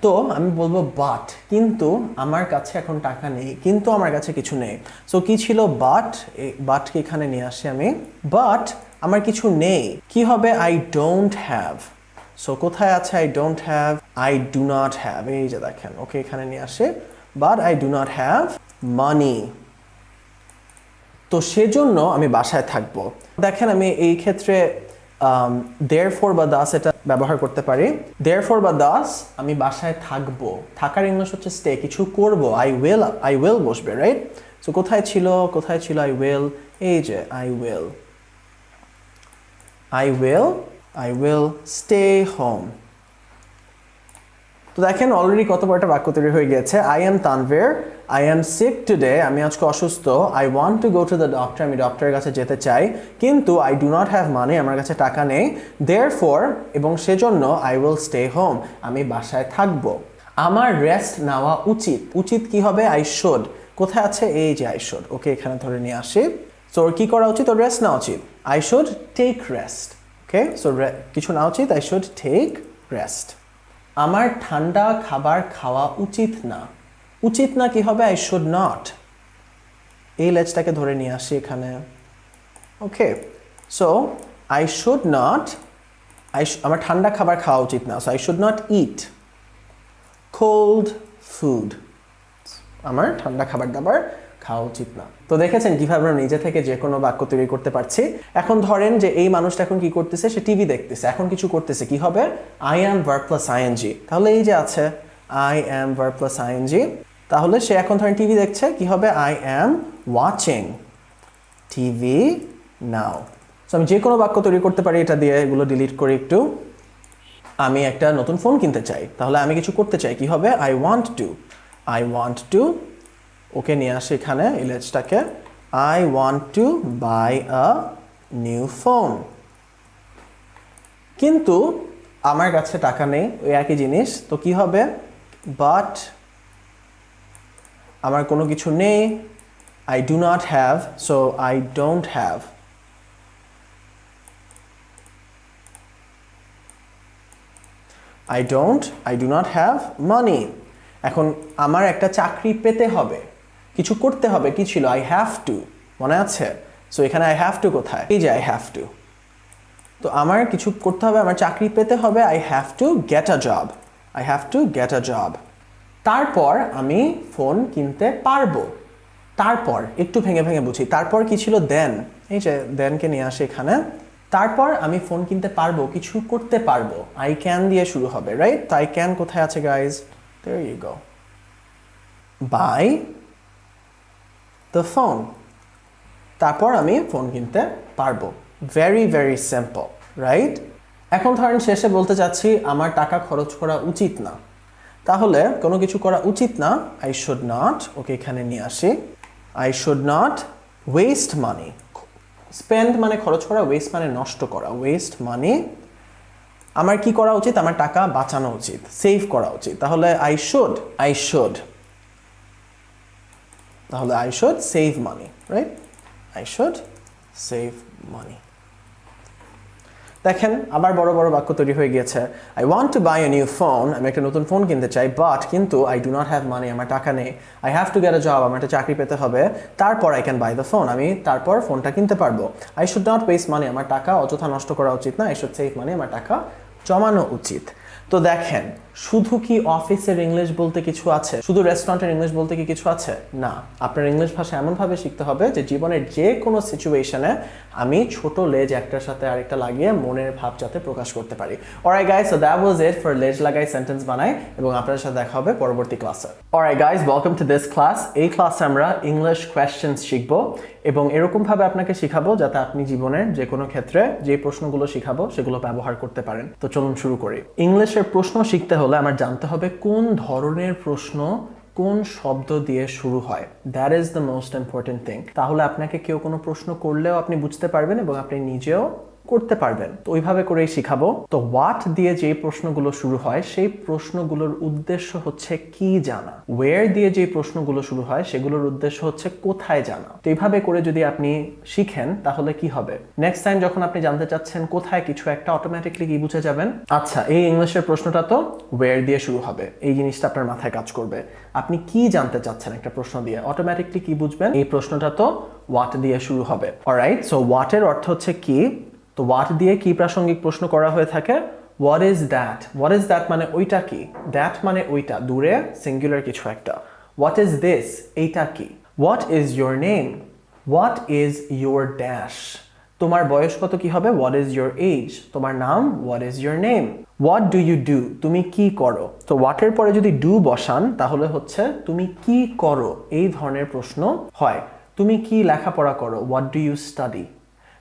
তো আমি বলবো বাট, কিন্তু আমার কাছে এখন টাকা নেই, কিন্তু আমার কাছে কিছু নেই। সো কি ছিল, বাট, বাটকে এখানে নিয়ে আসি আমি, বাট আমার কিছু নেই, কি হবে, আই ডোন্ট হ্যাভ। সো কোথায় আছে I don't have, I do not have, এই যে দেখেন, ওকে এখানে নিয়ে আসে, but I do not have মানি। তো সেজন্য আমি বাসায় থাকবো। দেখেন আমি এই ক্ষেত্রে therefore বা thus এটা ব্যবহার করতে পারি। therefore বা thus আমি বাসায় থাকবো, থাকার ইংলিশ হচ্ছে স্টে, কিছু করব, আই উইল বসবে, রাইট। সো কোথায় ছিল আই উইল, এই যে আই উইল স্টে হোম। তো দেখেন অলরেডি কত বড় একটা বাক্য তৈরি হয়ে গেছে। I am Tanvir, I am sick today, আমি আজকে অসুস্থ। I want to go to the doctor, আমি ডক্টরের কাছে যেতে চাই, কিন্তু I do not have money, আমার কাছে টাকা নেই। দেয়ারফর, এবং সেজন্য আই উইল স্টে হোম, আমি বাসায় থাকবো। আমার রেস্ট নেওয়া উচিত। উচিত কি হবে? I should. কোথায় আছে? এই যে আই শুড। ওকে, এখানে ধরে নিয়ে আসি। সো ওর কি করা উচিত? ওর রেস্ট নেওয়া উচিত। I should take rest. Okay, so কিছু নেওয়া উচিত, আই শুড টেক রেস্ট। আমার ঠান্ডা খাবার খাওয়া উচিত না। উচিত না কি হবে? I should not. এই লেজটাকে ধরে নিয়ে আসি এখানে। ওকে, সো আই শুড নট, আমার ঠান্ডা খাবার খাওয়া উচিত না। So I should not it cold food, আমার ঠান্ডা খাবার দাবার খাওয়া উচিত না। তো দেখেছেন কিভাবে আমরা নিজে থেকে যে কোনো বাক্য তৈরি করতে পারছি। এখন ধরেন যে এই মানুষটা এখন কি করতেছে? সে টিভি দেখতেছে, এখন কিছু করতেছে, কি হবে? I am verb plus ING. তাহলে এই যে আছে I am verb plus ING, তাহলে সে এখন ধরেন টিভি দেখছে, কি হবে? I am watching TV now. So আমি যে কোনো বাক্য তৈরি করতে পারি এটা দিয়ে। এগুলো ডিলিট করে একটু। আমি একটা নতুন ফোন কিনতে চাই, তাহলে আমি কিছু করতে চাই, কি হবে? আই ওয়ান্ট টু, ওকে নিয়ে আসে এখানে ইলেজটাকে, I want to buy a new phone, কিন্তু আমার কাছে টাকা নেই। ওই একই জিনিস, তো কি হবে? বাট আমার কোনো কিছু নেই, I do not have, so I don't have. I do not have money. এখন আমার একটা চাকরি পেতে হবে, কিছু করতে হবে, কি ছিল? I have to, মনে আছে? সো এখানে I have to কোথায়? এই যে I have to। তো আমার কিছু করতে হবে, আমার চাকরি পেতে হবে, I have to get a job, I have to get a job। তারপর আমি ফোন কিনতে পারবো। তারপর একটু ভেঙে ভেঙে বুঝি, তারপর কি ছিল? দেন। এই যে দেনকে নিয়ে আসে এখানে। তারপর আমি ফোন কিনতে পারবো, কিছু করতে পারবো, আই ক্যান দিয়ে শুরু হবে, রাইট? তো আই ক্যান কোথায় আছে guys? There you go, by the phone. তারপর আমি ফোন কিনতে পারবো। Very very simple, right? এখন ধরেন শেষে বলতে চাচ্ছি আমার টাকা খরচ করা উচিত না, তাহলে কোনো কিছু করা উচিত না, আই শুড নট। ওকে, এখানে নিয়ে আসি, I should not waste money. Spend মানে খরচ করা, ওয়েস্ট মানে নষ্ট করা, ওয়েস্ট মানি। আমার কি করা উচিত? আমার টাকা বাঁচানো উচিত, সেভ করা উচিত, তাহলে আই শুড, তাহলে I should save money, right? I should save money. দেখেন আবার বড় বড় বাক্য তৈরি হয়ে গিয়েছে। I want to buy a new phone, আমি একটা নতুন ফোন কিনতে চাই, বাট কিন্তু I do not have money, আমার টাকা নেই। I have to get a job, আমার একটা চাকরি পেতে হবে। তারপর I can buy the phone, আমি তারপর ফোনটা কিনতে পারবো। আই শুড নট ওয়েস্ট মানি, আমার টাকা অযথা নষ্ট করা উচিত না। আই শুড সেভ মানি, আমার টাকা জমানো উচিত। তো দেখেন শুধু কি অফিসের ইংলিশ বলতে কিছু আছে? শুধু রেস্টুরেন্টের ইংলিশ বলতে কি কিছু আছে? না, আপনার ইংলিশ ভাষা এমনভাবে শিখতে হবে যে জীবনের যে কোনো সিচুয়েশনে আমি ছোট লেজ একটার সাথে আরেকটা লাগিয়ে মনের ভাব যাতে প্রকাশ করতে পারি। Alright guys, so that was it for লেজ লাগাই সেন্টেন্স বানাই, এবং আপনাদের সাথে দেখা হবে পরবর্তী ক্লাসে। Alright guys, welcome to this class. এই ক্লাসে আমরা ইংলিশ কোয়েশ্চেন্স শিখবো, এবং এরকমভাবে আপনাকে শিখাবো যাতে আপনি জীবনের যে কোনো ক্ষেত্রে যে প্রশ্নগুলো শিখাবো সেগুলো ব্যবহার করতে পারেন। তো চলুন শুরু করি। ইংলিশের প্রশ্ন শিখতে হলে আমার জানতে হবে কোন ধরনের প্রশ্ন কোন শব্দ দিয়ে শুরু হয়। That is the most important thing. তাহলে আপনাকে কেউ কোনো প্রশ্ন করলেও আপনি বুঝতে পারবেন এবং আপনি নিজেও করতে পারবেন। তো ওইভাবে করেই শিখাবো। তো হোয়াট দিয়ে যে প্রশ্নগুলো শুরু হয় সেই প্রশ্নগুলোর উদ্দেশ্য হচ্ছে কি জানা। ওয়ের দিয়ে যে প্রশ্নগুলো শুরু হয় সেগুলোর উদ্দেশ্য হচ্ছে কোথায় জানা। তো এইভাবে করে যদি আপনি শিখেন তাহলে কি হবে, নেক্সট টাইম যখন আপনি জানতে চাচ্ছেন কোথায় কিছু একটা, অটোমেটিকলি কি বুঝে যাবেন, আচ্ছা এই ইংলিশের প্রশ্নটা তো ওয়ের দিয়ে শুরু হবে। এই জিনিসটা আপনার মাথায় কাজ করবে। আপনি কি জানতে চাচ্ছেন একটা প্রশ্ন দিয়ে, অটোমেটিকলি কি বুঝবেন, এই প্রশ্নটা তো হোয়াট দিয়ে শুরু হবে। অলরাইট, সো হোয়াটের অর্থ হচ্ছে কি। তো হোয়াট দিয়ে কি প্রাসঙ্গিক প্রশ্ন করা হয়ে থাকে? What is that. What is that মানে ওইটা কি, দ্যাট মানে ওইটা, দূরে সিঙ্গুলার কিছু একটা। হোয়াট ইজ দিস, এইটা কি। What is your name, what is your dash. তোমার বয়স কত, কি হবে, হোয়াট ইজ ইয়োর এজ। তোমার নাম, what is your name. What do you do, তুমি কি করো। তো হোয়াটের পরে যদি ডু বসান তাহলে হচ্ছে তুমি কি করো, এই ধরনের প্রশ্ন হয়। তুমি কি লেখাপড়া করো, হোয়াট ডু ইউ স্টাডি।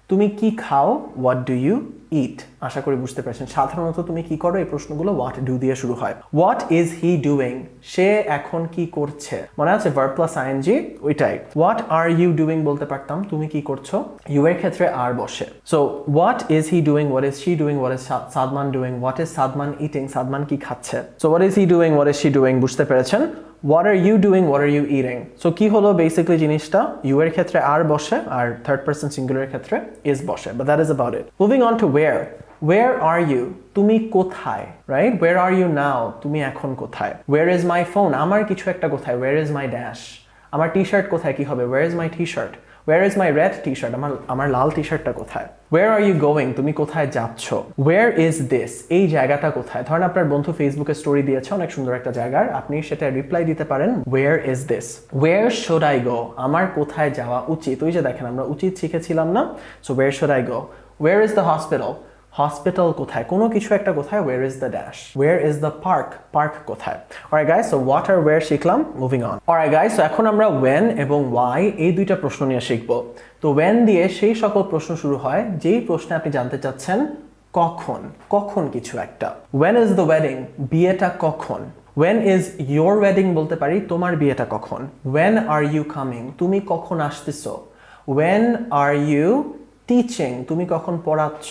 তুমি কি খাও, হোয়াট ডু ইউ eat? আশা করি বুঝতে পেরেছেন। সাধারণত তুমি কি করো, এই প্রশ্নগুলো what do দিয়ে শুরু হয়। What is he doing? সে এখন কি করছে? মনে আছে verb plus ing ওইটাই। What are you doing বলতে পারতাম, তুমি কি করছো? you এর ক্ষেত্রে are বসে। So what is he doing? What is she doing? What is Sadman doing? What is Sadman eating? Sadman কি খাচ্ছে? So what is he doing? What is she doing? বুঝতে পেরেছেন? What are you doing? What are you eating? So কি হলো basically জিনিসটা, you এর ক্ষেত্রে are বসে আর থার্ড পারসন সিঙ্গুলার এর ক্ষেত্রে is বসে, but that is about it. Moving on to where are you? তুমি কোথায়, right? Where are you now? তুমি এখন কোথায়? Where is my phone? আমার কিছু একটা কোথায়? Where is my dash? আমার টি-শার্ট কোথায়, কি হবে? Where is my t-shirt? Where is my red t-shirt? আমার লাল টি-শার্টটা কোথায়? Where are you going? তুমি কোথায় যাচ্ছ? Where is this? এই জায়গাটা কোথায়? ধরেন আপনার বন্ধু ফেসবুকে স্টোরি দিয়েছে অনেক সুন্দর একটা জায়গার, আপনি সেটা রিপ্লাই দিতে পারেন where is this? Where should I go? আমার কোথায় যাওয়া উচিত? ওই যে দেখেন আমরা উচিত শিখেছিলাম না? So where should I go? Where is the hospital? Hospital কোথায়, কোনো কিছু একটা কোথায়, where is the dash? Where is the park? Park কোথায়? Alright guys, so what আর where শিখলাম, moving on. Alright guys, so এখন আমরা when এবং why এই দুইটা প্রশ্ন নিয়ে শিখব। তো when দিয়ে সেই সকল প্রশ্ন শুরু হয় যেই প্রশ্নে আপনি জানতে চাচ্ছেন কখন কিছু একটা। When is the wedding? বিয়েটা কখন? When is your wedding বলতে পারি, তোমার বিয়েটা কখন? When are you coming? তুমি কখন আসতেছো? When are you teaching? তুমি কখন পড়াচ্ছ?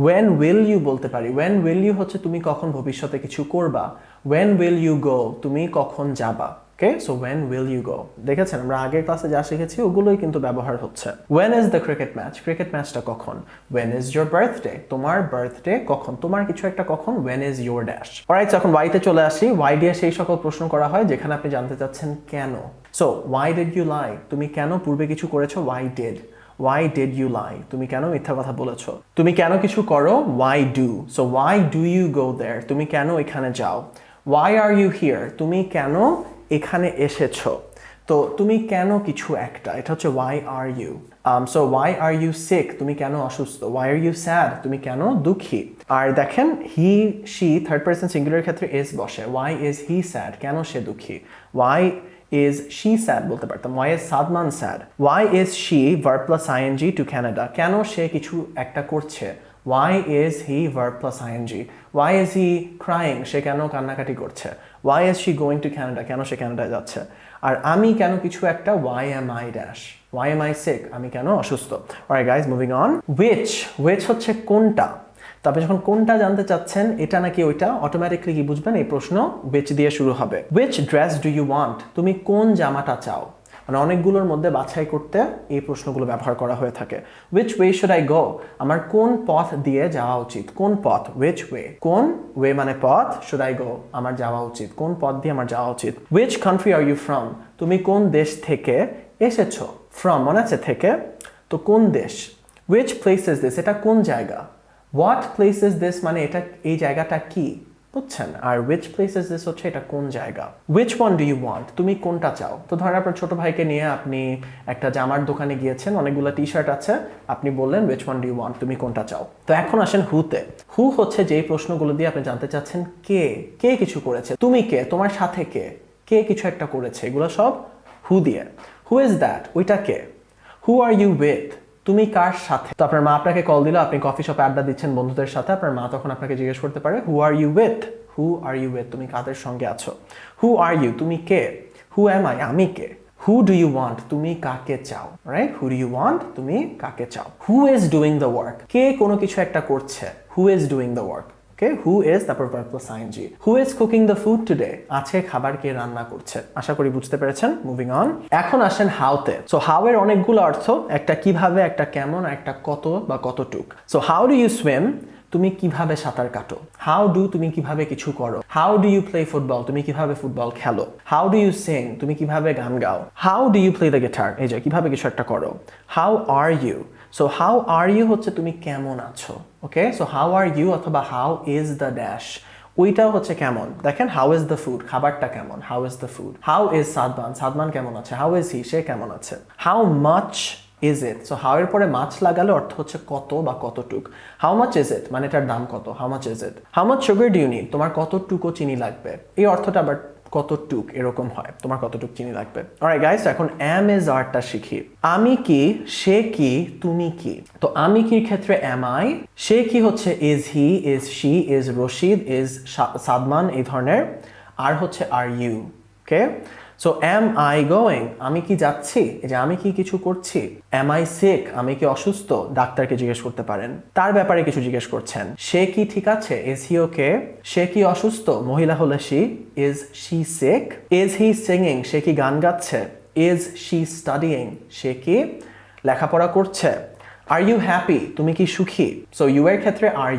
when will you বলতে পারি, when will you হচ্ছে তুমি কখন ভবিষ্যতে কিছু করবা। when will you go? তুমি কখন যাবা। ওকে, so when will you go? দেখেছেন আমরা আগের ক্লাসে যা শিখেছি ওগুলোই কিন্তু ব্যবহার হচ্ছে। when is the cricket match? Cricket ম্যাচটা কখন? when is your birthday? তোমার বার্থডে কখন, তোমার কিছু একটা কখন, when is your dash? Alright, এখন why তে চলে আসি। why দিয়ে সেই সকল প্রশ্ন করা হয় যেখানে আপনি জানতে চাচ্ছেন কেন। So why did you lie? তুমি কেন পূর্বে কিছু করেছো, why did you lie? তুমি কেন মিথ্যা কথা বলেছো? তুমি কেন কিছু করো, why do? So why do you go there? তুমি কেন এখানে যাও? why are you here? তুমি কেন এখানে এসেছো? তো তুমি কেন কিছু একটা, এটা হচ্ছে why are you? So why are you sick? তুমি কেন অসুস্থ? why are you sad? তুমি কেন দুঃখী? আর দেখেন he she third person singular ক্ষেত্রে is বসে। why is he sad? কেন সে দুঃখী? why is she sad বলতে পারতাম, why is Sadman sad? why is she verb plus ing to Canada? কেন সে কিছু একটা করছে? why is he verb plus ing? why is he crying? সে কেন কান্নাকাটি করছে? why is she going to Canada? কেন সে কানাডায় যাচ্ছে? আর আমি কেন কিছু একটা, why am I dash? why am I sick? আমি কেন অসুস্থ? alright guys, moving on. which হচ্ছে কোনটা। তো আপনি যখন কোনটা জানতে চাচ্ছেন, এটা নাকি ওইটা, অটোমেটিকলি কি বুঝবেন, এই প্রশ্ন which দিয়ে শুরু হবে। which dress do you want? তুমি কোন জামাটা চাও। মানে অনেকগুলোর মধ্যে বাছাই করতে এই প্রশ্নগুলো ব্যবহার করা হয়ে থাকে। which way should I go? আমার কোন পথ দিয়ে যাওয়া উচিত, কোন পথ, which way, কোন way মানে পথ, should I go আমার যাওয়া উচিত, কোন পথ দিয়ে আমার যাওয়া উচিত। which country are you from? তুমি কোন দেশ থেকে এসেছো। from মনে আছে থেকে, তো কোন দেশ। which place is this? এটা কোন জায়গা। what place is this মানে এটা, এই জায়গাটা কি, বুঝছেন। আর which place is this হচ্ছে এটা কোন জায়গা। which one do you want? তুমি কোনটা চাও। তো ধরেন আপনার ছোট ভাইকে নিয়ে আপনি একটা জামার দোকানে গিয়েছেন, অনেকগুলো টি-শার্ট আছে, আপনি বললেন which one do you want? তুমি কোনটা চাও। তো এখন আসেন হুতে। হু হচ্ছে যেই প্রশ্নগুলো দিয়ে আপনি জানতে চাচ্ছেন কে কিছু করেছে, তুমি কে, তোমার সাথে কে কিছু একটা করেছে, এগুলো সব হু দিয়ে। who is that? ওইটা কে। who are you with? তুমি কার সাথে। তো আপনার মা আপনাকে কল দিল, আপনি কফি শপে আড্ডা দিচ্ছেন বন্ধুদের সাথে, আপনার মা তখন আপনাকে জিজ্ঞেস করতে পারে who are you with? who are you with? তুমি কাদের সঙ্গে আছো। who are you? তুমি কে। who am I? আমি কে। who do you want? তুমি কাকে চাও, right. who do you want? তুমি কাকে চাও। who is doing the work? কে কোনো কিছু একটা করছে, who is doing the work? Okay, who is তারপর verb plus ing. who is cooking the food today? আছে খাবার কে রান্না করছে। আশা করি বুঝতে পেরেছেন। Moving on. এখন আসেন হাউতে। সো হাউ এর অনেকগুলো অর্থ, একটা কিভাবে, একটা কেমন, একটা কত বা কতটুক। So how do you swim? তুমি কিভাবে সাঁতার কাটো। হাউ ডু তুমি কিভাবে কিছু করো। How do you play football? তুমি কিভাবে ফুটবল খেলো। How do you sing? তুমি কিভাবে গান গাও। How do you play the guitar? এই যে কিভাবে কিছু একটা করো। How are you? So how are you হচ্ছে তুমি কেমন আছো। Okay, so how are you অথবা হাউ ইজ দ্য ড্যাশ, ওইটাও হচ্ছে কেমন। দেখেন হাউ ইজ দ্য ফুড, খাবারটা কেমন, how is the food. How is Sadman কেমন আছে। হাউ ইজ হি, সে কেমন আছে। How much is it? So how এর পরে মাছ লাগালে অর্থ হচ্ছে কত বা কতটুক। হাউ মাচ ইজ ইট মানে এটার দাম কত, how much is it. How much sugar do you need? তোমার কতটুকু চিনি লাগবে। এই অর্থটা আবার কতটুক এরকম হয়, তোমার কতটুক চিনি লাগবে। অলরাইট গাইস, এখন am is আরটা শিখি। আমি কি, সে কি, তুমি কি। তো আমি কির ক্ষেত্রে am I, সে কি হচ্ছে is he, is she, is Rashid, is Sadman, এই ধরনের। আর হচ্ছে are you, okay. So am I going, আমি কি যাচ্ছি, এই যে আমি কি কিছু করছি। am I sick, আমি কি অসুস্থ, ডাক্তারকে জিজ্ঞেস করতে পারেন, তার ব্যাপারে কিছু জিজ্ঞেস করছেন। সে কি ঠিক আছে, is he okay, সে কি অসুস্থ, মহিলা হলে she, is she sick, is he singing, সে কি গান গাচ্ছে, is she studying, সে কি লেখাপড়া করছে। are you happy, তুমি কি সুখী। সো you এর ক্ষেত্রে are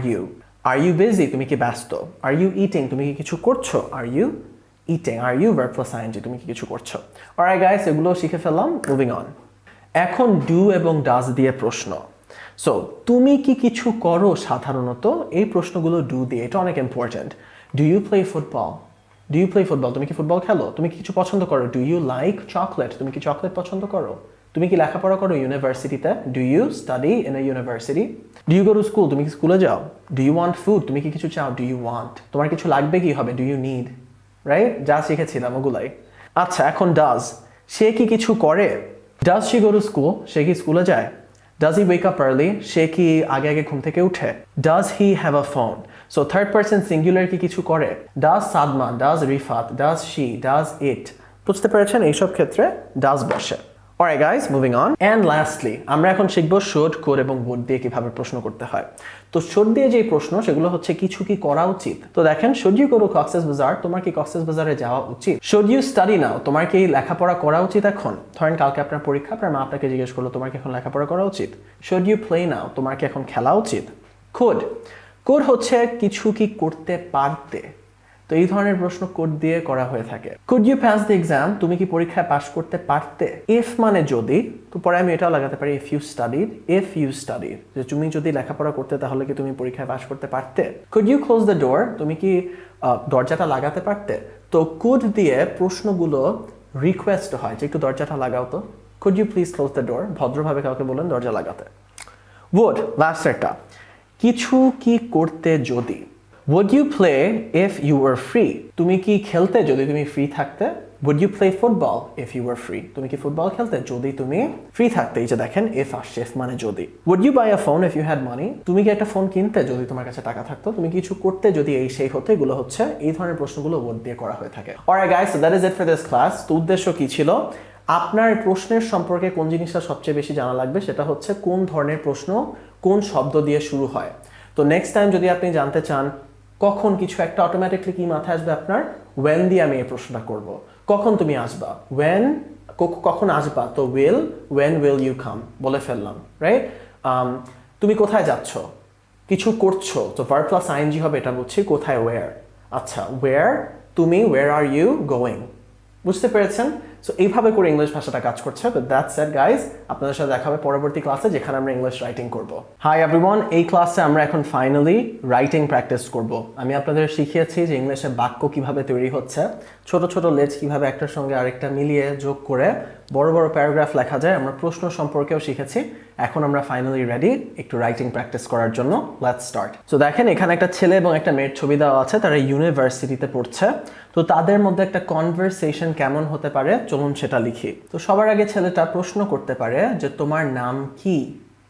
you busy, তুমি কি ব্যস্ত। are you eating, তুমি কি কিছু করছো। are you eating, are you verb plus ing, তুমি কি কিছু করছো। অলরাইট গাইস, এগুলো শিখে ফেললাম, মুভিং অন। এখন ডু এবং ডাজ দিয়ে প্রশ্ন। সো তুমি কি কিছু করো সাধারণত, এই প্রশ্নগুলো ডু দিয়ে, এটা অনেক important. Do you play football, do you play football, তুমি কি ফুটবল খেলো। তুমি কি কিছু পছন্দ করো, ডু ইউ লাইক চকলেট, তুমি কি চকলেট পছন্দ করো। তুমি কি লেখাপড়া করো ইউনিভার্সিটিতে, do you study in a university. Do you go to school, তুমি কি স্কুলে যাও। ডু ইউ ওয়ান্ট ফুড, তুমি কি কিছু চাও, ডু ইউ ওয়ান্ট। তোমার কিছু লাগবে কি হবে, ডু ইউ নিড, রাইট, যা শিখেছিলাম ওগুলাই। আচ্ছা, এখন ডাজ, সে কি কিছু করে। Does she go to school, সে কি স্কুলে যায়। Does he wake up early, সে কি আগে আগে ঘুম থেকে উঠে। Does he have a phone, so third person singular কি কিছু করে। Does Sadman, does Rifat, does she, does it. বুঝতে পেরেছেন, এইসব ক্ষেত্রে ডাজ বসে। Alright guys, moving on. And lastly আমরা এখন শিখব শুড, কুড এবং would দিয়ে কিভাবে প্রশ্ন করতে হয়। তো শুড দিয়ে যে প্রশ্ন, সেগুলো হচ্ছে কিছু কি করা উচিত। তো দেখেন, should you go to Cox's Bazar, তোমার কি কক্সেস বাজারে যাওয়া উচিত। শুড ইউ স্টাডি নাও, তোমার কি লেখাপড়া করা উচিত এখন। ধরেন কালকে আপনার পরীক্ষা, আপনার মা আপনাকে জিজ্ঞেস করলো তোমার কি এখন লেখাপড়া করা উচিত। শুড ইউ প্লে নাও, তোমার কি এখন খেলা উচিত। কুড হচ্ছে কিছু কি করতে পারতে। তো এই ধরনের প্রশ্ন কোড দিয়ে করা হয়ে থাকে। Could you pass the exam, তুমি কি পরীক্ষায় পাস করতে পারতে। ইফ মানে যদি, তো পরে আমি এটাও লাগাতে পারি ইফ ইউ স্টাডিড, যে তুমি যদি লেখাপড়া করতে তাহলে কি তুমি পরীক্ষায় পাস করতে পারতে। Could you close the door, তুমি কি দরজাটা লাগাতে পারতে। তো কুড দিয়ে প্রশ্নগুলো রিকোয়েস্ট হয় যে একটু দরজাটা লাগাও তো। Could you please close the door, ভদ্রভাবে কাউকে বলেন দরজা লাগাতে। would, লাস্ট একটা, কিছু কি করতে যদি। would you play if you were free, তুমি কি খেলতে যদি তুমি ফ্রি থাকতে। would you play football if you were free, তুমি কি ফুটবল খেলতে যদি তুমি ফ্রি থাকতে। এই যে দেখেন if আসছে, if মানে যদি। would you buy a phone if you had money, তুমি কি একটা ফোন কিনতে যদি তোমার কাছে টাকা থাকতো। তুমি কিছু করতে যদি এই সেই হতো। এগুলো হচ্ছে এই ধরনের প্রশ্নগুলো would দিয়ে করা হয়ে থাকে। Alright guys, so that is it for this class. তো উদ্দেশ্য কি ছিল, আপনার প্রশ্নের সম্পর্কে কোন জিনিসটা সবচেয়ে বেশি জানা লাগবে, সেটা হচ্ছে কোন ধরনের প্রশ্ন কোন শব্দ দিয়ে শুরু হয়। তো নেক্সট টাইম যদি আপনি জানতে চান কখন কিছু একটা, অটোমেটিকলি কি মাথায় আসবে আপনার, when দিয়ে আমি এই প্রশ্নটা করব। কখন তুমি আসবা, when, কখন আসবা, তো will, when will you come বলে ফেললাম, রাইট। তুমি কোথায় যাচ্ছ, কিছু করছো, তো verb plus ing হবে, এটা বলছি কোথায়, where। আচ্ছা, where, তুমি where are you going, বুঝতে পেরেছেন। সো এইভাবে করে ইংলিশ ভাষাটা কাজ করছে। তো দ্যাটস ইট গাইস, আপনাদের সাথে দেখা হবে পরবর্তী ক্লাসে, যেখানে আমরা ইংলিশ রাইটিং করব। হাই এভরিওয়ান, এই ক্লাসে আমরা এখন ফাইনালি রাইটিং প্র্যাকটিস করব। আমি আপনাদের শিখিয়েছি যে ইংলিশে বাক্য কিভাবে তৈরি হচ্ছে, ছোট ছোট লেজ কিভাবে একটার সঙ্গে আরেকটা মিলিয়ে যোগ করে বড় বড় প্যারাগ্রাফ লেখা যায়। আমরা প্রশ্ন সম্পর্কেও শিখেছি। এখন আমরা ফাইনালি রেডি একটু রাইটিং প্র্যাকটিস করার জন্য। Let's start. সো দেখেন, এখানে একটা ছেলে এবং একটা মেয়ের ছবি দেওয়া আছে, তারা ইউনিভার্সিটিতে পড়ছে। তো তাদের মধ্যে একটা কনভারসেশন কেমন হতে পারে, চলুন সেটা লিখি। তো সবার আগে ছেলেটা প্রশ্ন করতে পারে যে তোমার নাম কি।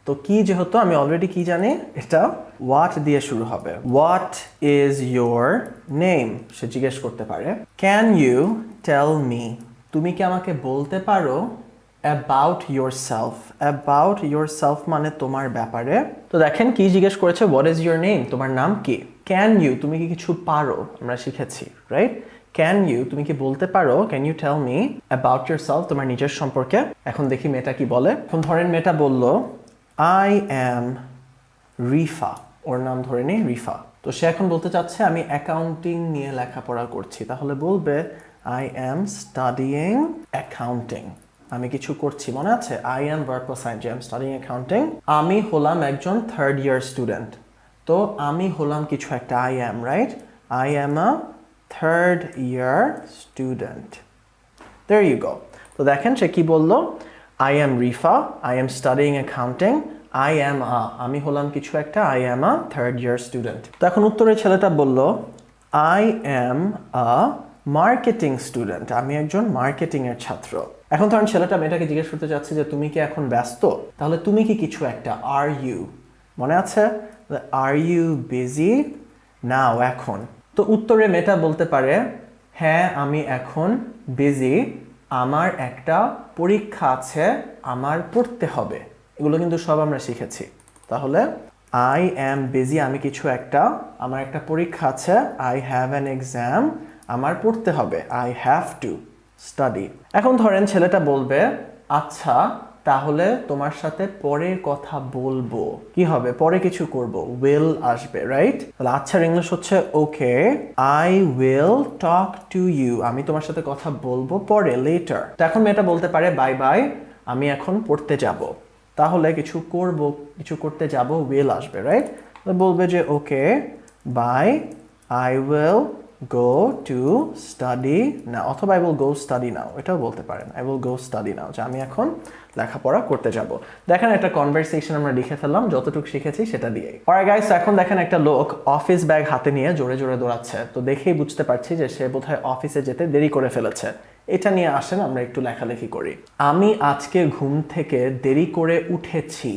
তো কি যেহেতু আমি অলরেডি কি জানি, এটা হোয়াট দিয়ে শুরু হবে। হোয়াট ইজ ইয়োর নেম, সে জিজ্ঞেস করতে পারে। ক্যান ইউ টেল মি, তুমি কি আমাকে বলতে পারো অ্যাবাউট ইয়োরসেলফ। অ্যাবাউট ইয়োরসেলফ মানে তোমার ব্যাপারে। তো দেখেন কি জিজ্ঞেস করেছে, হোয়াট ইজ ইয়োর নেম, তোমার নাম কি। ক্যান ইউ, তুমি কি কিছু পারো, আমরা শিখেছি, রাইট। ক্যান ইউ, তুমি কি বলতে পারো, can you tell me about yourself, তোমার নিজের সম্পর্কে। এখন দেখি মেয়েটা কি বলে। এখন ধরেন মেয়েটা বলল আই অ্যাম রিফা, ওর নাম ধরে নেই রিফা। তো সে এখন বলতে চাচ্ছে আমি অ্যাকাউন্টিং নিয়ে লেখাপড়া করছি। তাহলে বলবে আই অ্যাম স্টাডিং অ্যাকাউন্টিং, আমি কিছু করছি, মনে আছে I am verb plus ING, I am studying accounting. আমি হলাম একজন থার্ড ইয়ার স্টুডেন্ট। তো আমি হলাম কিছু একটা, I am, right, I am a third year student. There you go. তো দেখেন সে কি বললো, I am Rifa, I am studying accounting, I am a, আমি হলাম কিছু একটা, I am a third year student. তো এখন উত্তরে ছেলেটা বলল I am a marketing student, আমি একজন মার্কেটিং এর ছাত্র। এখন ধরেন ছেলেটা মেয়েটাকে জিজ্ঞেস করতে চাচ্ছে যে তুমি কি এখন ব্যস্ত, তাহলে তুমি কি কিছু একটা, আর ইউ, মনে আছে, আর ইউ বিজি নাও, এখন। তো উত্তরে মেয়েটা বলতে পারে হ্যাঁ আমি এখন বিজি, আমার একটা পরীক্ষা আছে, আমার পড়তে হবে। এগুলো কিন্তু সব আমরা শিখেছি। তাহলে আই অ্যাম বিজি, আমি কিছু একটা, আমার একটা পরীক্ষা আছে, আই হ্যাভ অ্যান এক্সাম, আমার পড়তে হবে, আই হ্যাভ টু স্টাডি। এখন ধরেন ছেলেটা বলবে আচ্ছা তাহলে তোমার সাথে পরে কথা বলবো, কি হবে, পরে কিছু করব, উইল আসবে, রাইট? তাহলে আচ্ছার ইংলিশ হচ্ছে okay, I will talk to you, আমি তোমার সাথে কথা বলবো পরে, লেটার। তো এখন মেয়েটা বলতে পারে বাই বাই, আমি এখন পড়তে যাব। তাহলে কিছু করব, কিছু করতে যাব, উইল আসবে, রাইট? বলবে যে okay bye, I will go to study now, অথবা I will go study now, এটাও বলতে পারেন, I will go study now, যে আমি এখন লেখাপড়া করতে যাব। দেখেন একটা কনভারসেশন আমরা লিখে ফেললাম যতটুকু শিখেছি সেটা দিয়েই। অলরাইট গাইস, এখন দেখেন একটা লোক অফিস ব্যাগ হাতে নিয়ে জোরে জোরে দৌড়াচ্ছে। তো দেখেই বুঝতে পারছি যে সে বোধহয় অফিসে যেতে দেরি করে ফেলেছে। এটা নিয়ে আসেন আমরা একটু লেখালেখি করি। আমি আজকে ঘুম থেকে দেরি করে উঠেছি।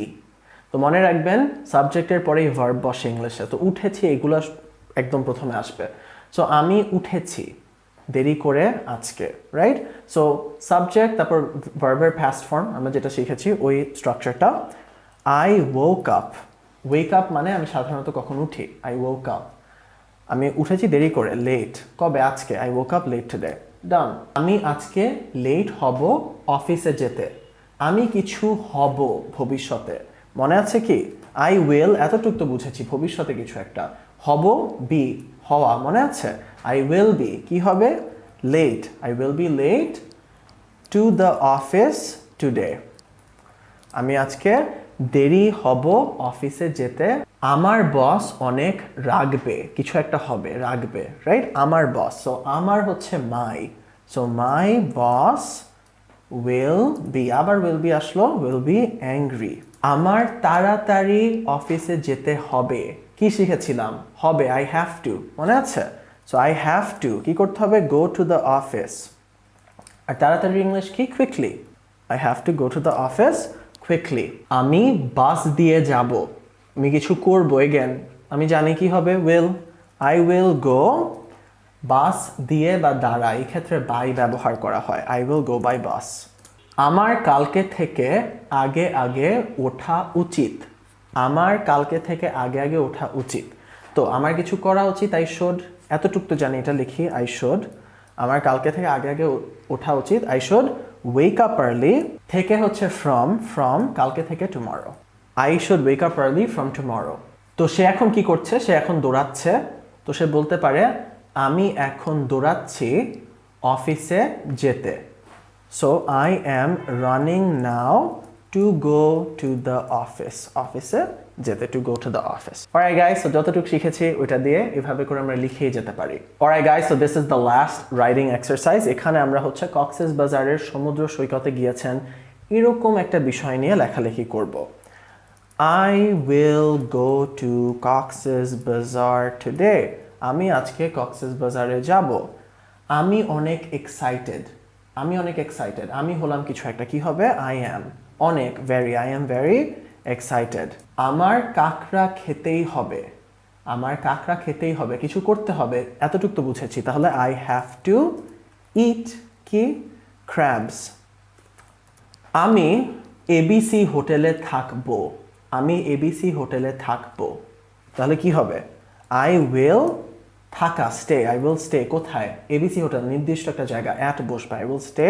তো মনে রাখবেন সাবজেক্টের পরেই ভার্ব বসে ইংলিশে, তো উঠেছি এগুলো একদম প্রথমে আসবে। সো আমি উঠেছি দেরি করে আজকে, রাইট? সো সাবজেক্ট, তারপর ভার্বের পাস্ট ফর্ম আমরা যেটা শিখেছি ওই স্ট্রাকচারটা। I woke up, wake up মানে আমি সাধারণত কখন উঠি, আই woke up, আমি উঠেছি দেরি করে, লেট, কবে, আজকে, I woke up late today, ডান। আমি আজকে লেট হব অফিসে যেতে, আমি কিছু হব ভবিষ্যতে, মনে আছে কি, আই উইল এতটুকু তো বুঝেছি, ভবিষ্যতে কিছু একটা হব, বি হওয়া, মনে আছে, আই উইল বি কি হবে, late, I will be late to the office today, আমি আজকে দেরি হব অফিসে যেতে, আমার বস অনেক রাগবে, কিছু একটা হবে, রাগবে, রাইট? আমার বস, সো আমার হচ্ছে my, so my boss will be, আবার উইল বি আসলো, উইল বি অ্যাংরি। আমার তাড়াতাড়ি অফিসে যেতে হবে, কি শিখেছিলাম, হবে, আই হ্যাভ টু, মনে আছে? সো আই হ্যাভ টু কি করতে হবে, গো টু দ্য অফিস। আর তাড়াতাড়ি ইংলিশ কি, quickly, I have two go to the office quickly. আমি বাস দিয়ে যাব, আমি কিছু করবো, এগেন আমি জানি কি হবে, will, I will go, bus দিয়ে বা দ্বারা এই ক্ষেত্রে বাই ব্যবহার করা হয়, I will go by bus. আমার কালকে থেকে আগে আগে ওঠা উচিত, আমার কালকে থেকে আগে আগে ওঠা উচিত। তো আমার কিছু করা উচিত, আই শুড, এতটুকু তো জানি, এটা লিখি, আই শুড, আমার কালকে থেকে আগে আগে ওঠা উচিত, আই শুড ওয়েক আপ আর্লি, থেকে হচ্ছে ফ্রম, ফ্রম কালকে থেকে tomorrow, I should ওয়েক up early from tomorrow. তো সে এখন কি করছে, সে এখন দৌড়াচ্ছে, তো সে বলতে পারে আমি এখন দৌড়াচ্ছি অফিসে যেতে, so I am running now two go to the office, অফিসে যেতে, two go to the office. Alright guys, so যতটুকু শিখেছি ওইটা দিয়ে এভাবে করে আমরা লিখেই যেতে পারি। Alright guys, so this is the last writing exercise. এখানে আমরা হচ্ছে কক্সেস বাজারের সমুদ্র সৈকতে গিয়েছেন এরকম একটা বিষয় নিয়ে লেখালেখি করব। I will go to Cox's Bazar today, আমি আজকে কক্সেস বাজারে যাব। আমি অনেক এক্সাইটেড, আমি অনেক এক্সাইটেড, আমি হলাম কিছু একটা, কি হবে, আই অ্যাম, অনেক, very, I am very excited. আমার কাঁকড়া খেতেই হবে, আমার কাঁকড়া খেতেই হবে, কিছু করতে হবে, এতটুকু তো বুঝেছি, তাহলে আই হ্যাভ টু ইট কি, ক্র্যাবস। আমি এবিসি হোটেলে থাকবো, আমি এবিসি হোটেলে থাকবো, তাহলে কি হবে, আই উইল থাকা, স্টে, আই উইল স্টে, কোথায়, এবিসি হোটেল, নির্দিষ্ট একটা জায়গা, অ্যাট বসবে, I will stay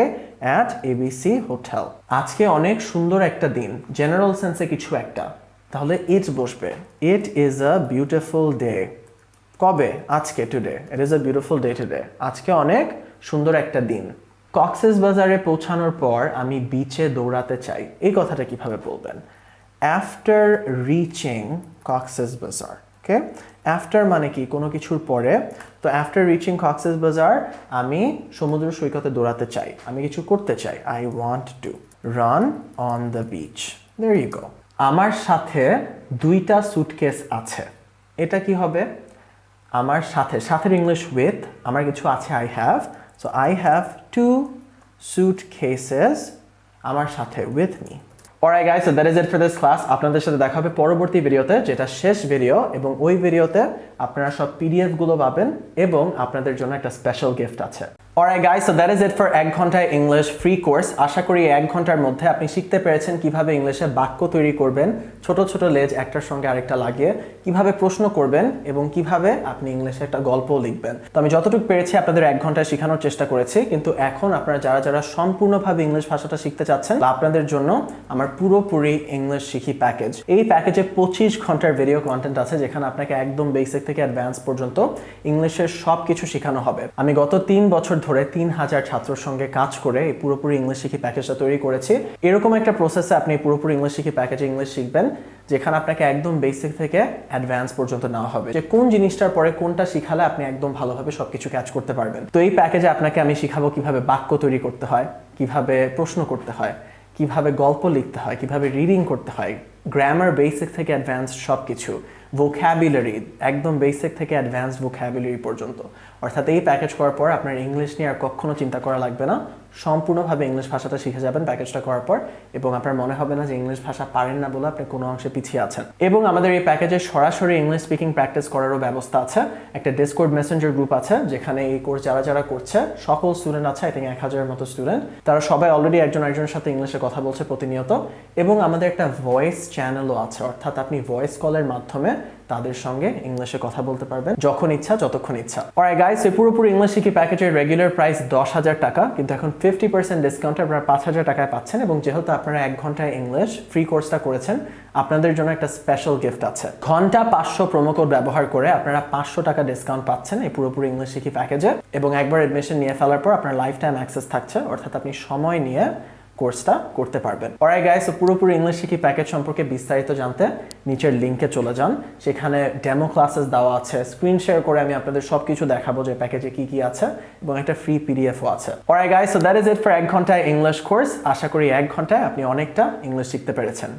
at ABC hotel. আজকে অনেক সুন্দর একটা দিন, জেনারেল সেন্সে কিছু একটা, তাহলে ইট বসবে, it is a beautiful day, কবে, আজকে, today, it is a beautiful day today, আজকে অনেক সুন্দর একটা দিন। কক্সেস বাজারে পৌঁছানোর পর আমি বিচে দৌড়াতে চাই, এই কথাটা কিভাবে বলবেন, আফটার রিচিং কক্সেস বাজার, ওকে, আফটার মানে কি, কোনো কিছুর পরে, তো আফটার রিচিং কক্সেস বাজার আমি সমুদ্র সৈকতে দৌড়াতে চাই, আমি কিছু করতে চাই, I want to run on the beach, there you go. আমার সাথে 2টা সুটকেস আছে, এটা কি হবে, আমার সাথে, সাথের ইংলিশ উইথ, আমার কিছু আছে I have, so I have 2 suitcases আমার সাথে with me. Alright guys, so that is it for this class. আপনাদের সাথে দেখা হবে পরবর্তী ভিডিওতে, যেটা শেষ ভিডিও, এবং ওই ভিডিওতে আপনারা সব পিডিএফ গুলো পাবেন এবং আপনাদের জন্য একটা স্পেশাল গিফট আছে। Alright guys, so that is it for 1 ঘন্টায় ইংলিশ ফ্রি কোর্স। আশা করি 1 ঘন্টার মধ্যে আপনি শিখতে পেরেছেন কিভাবে ইংলিশে বাক্য তৈরি করবেন, ছোট ছোট লেজ একটার সঙ্গে আরেকটা লাগিয়ে, কিভাবে প্রশ্ন করবেন এবং কিভাবে আপনি ইংলিশে একটা গল্প লিখবেন। তো আমি যতটুকু পেরেছি আপনাদের 1 ঘন্টায় শেখানোর চেষ্টা করেছি, কিন্তু এখন আপনারা যারা যারা সম্পূর্ণভাবে ইংলিশ ভাষাটা শিখতে চাচ্ছেন, আপনাদের জন্য আমার পুরোপুরি ইংলিশ শিখি প্যাকেজ। এই প্যাকেজে 25 ঘন্টার ভিডিও কন্টেন্ট আছে, যেখানে আপনাকে একদম বেসিক থেকে অ্যাডভান্স পর্যন্ত ইংলিশের সব কিছু শেখানো হবে। আমি গত 3 বছর ধরে 3000 ছাত্রের সঙ্গে কাজ করে এই পুরোপুরি ইংলিশ শিখি প্যাকেজটা তৈরি করেছি। এরকম একটা প্রসেসে আপনি পুরোপুরি ইংলিশ শিখি প্যাকেজে ইংলিশ শিখবেন, যেখানে আপনাকে একদম বেসিক থেকে অ্যাডভান্স পর্যন্ত নেওয়া হবে, যে কোন জিনিসটার পরে কোনটা শিখালে আপনি একদম ভালোভাবে সবকিছু ক্যাচ করতে পারবেন। তো এই প্যাকেজে আপনাকে আমি শিখাবো কিভাবে বাক্য তৈরি করতে হয়, কিভাবে প্রশ্ন করতে হয়, কিভাবে গল্প লিখতে হয়, কিভাবে রিডিং করতে হয়, গ্রামার বেসিক থেকে অ্যাডভান্স সব কিছু, ভোক্যাবুলারি একদম বেসিক থেকে অ্যাডভান্স ভোক্যাবুলারি পর্যন্ত। অর্থাৎ এই প্যাকেজ করার পর আপনার ইংলিশ নিয়ে আর কখনো চিন্তা করা লাগবে না, সম্পূর্ণভাবে ইংলিশ ভাষাটা শিখে যাবেন প্যাকেজটা করার পর, এবং আপনার মনে হবে না যে ইংলিশ ভাষা পারেন না বলে আপনি কোনো অংশে পিছিয়ে আছেন। এবং আমাদের এই প্যাকেজে সরাসরি ইংলিশ স্পিকিং প্র্যাকটিস করারও ব্যবস্থা আছে। একটা ডিসকর্ড মেসেঞ্জার গ্রুপ আছে, যেখানে এই কোর্স যারা যারা করছে সকল স্টুডেন্ট আছে, আই থিঙ্ক 1000-এর মতো স্টুডেন্ট, তারা সবাই অলরেডি একজন আরেকজনের সাথে ইংলিশে কথা বলছে প্রতিনিয়ত। এবং আমাদের একটা ভয়েস চ্যানেলও আছে, অর্থাৎ আপনি ভয়েস কলের মাধ্যমে তাদের সঙ্গে ইংলিশে কথা বলতে পারবেন যখন ইচ্ছা, যতক্ষণ ইচ্ছা। অলরাইট গাইস, এই পুরোপুরি ইংলিশ শিখি প্যাকেজের রেগুলার প্রাইস 10,000 টাকা, কিন্তু এখন 50% ডিসকাউন্টে আপনারা 5,000 টাকায় পাচ্ছেন। এবং যেহেতু আপনারা 1 ঘন্টায় ইংলিশ ফ্রি কোর্সটা করেছেন, আপনাদের জন্য একটা স্পেশাল গিফট আছে। ঘন্টা 500 প্রোমো কোড ব্যবহার করে আপনারা 500 টাকা ডিসকাউন্ট পাচ্ছেন এই পুরোপুরি ইংলিশ শিখি প্যাকেজে। এবং একবার এডমিশন নিয়ে ফেলার পর আপনার লাইফ টাইম অ্যাক্সেস থাকছে, অর্থাৎ আপনি সময় নিয়ে কোর্সটা করতে পারবেন। অলরাইট গাইস, তো পুরোপুরি ইংলিশ শিখি প্যাকেজ সম্পর্কে বিস্তারিত জানতে নিচের লিংকে চলে যান, সেখানে ডেমো ক্লাসেস দেওয়া আছে, স্ক্রিন শেয়ার করে আমি আপনাদের সবকিছু দেখাবো যে প্যাকেজে কি কি আছে, এবং একটা ফ্রি পিডিএফও আছে। Alright guys, so that is it for 1 ঘন্টায় ইংলিশ কোর্স। আশা করি 1 ঘন্টায় আপনি অনেকটা ইংলিশ শিখতে পেরেছেন।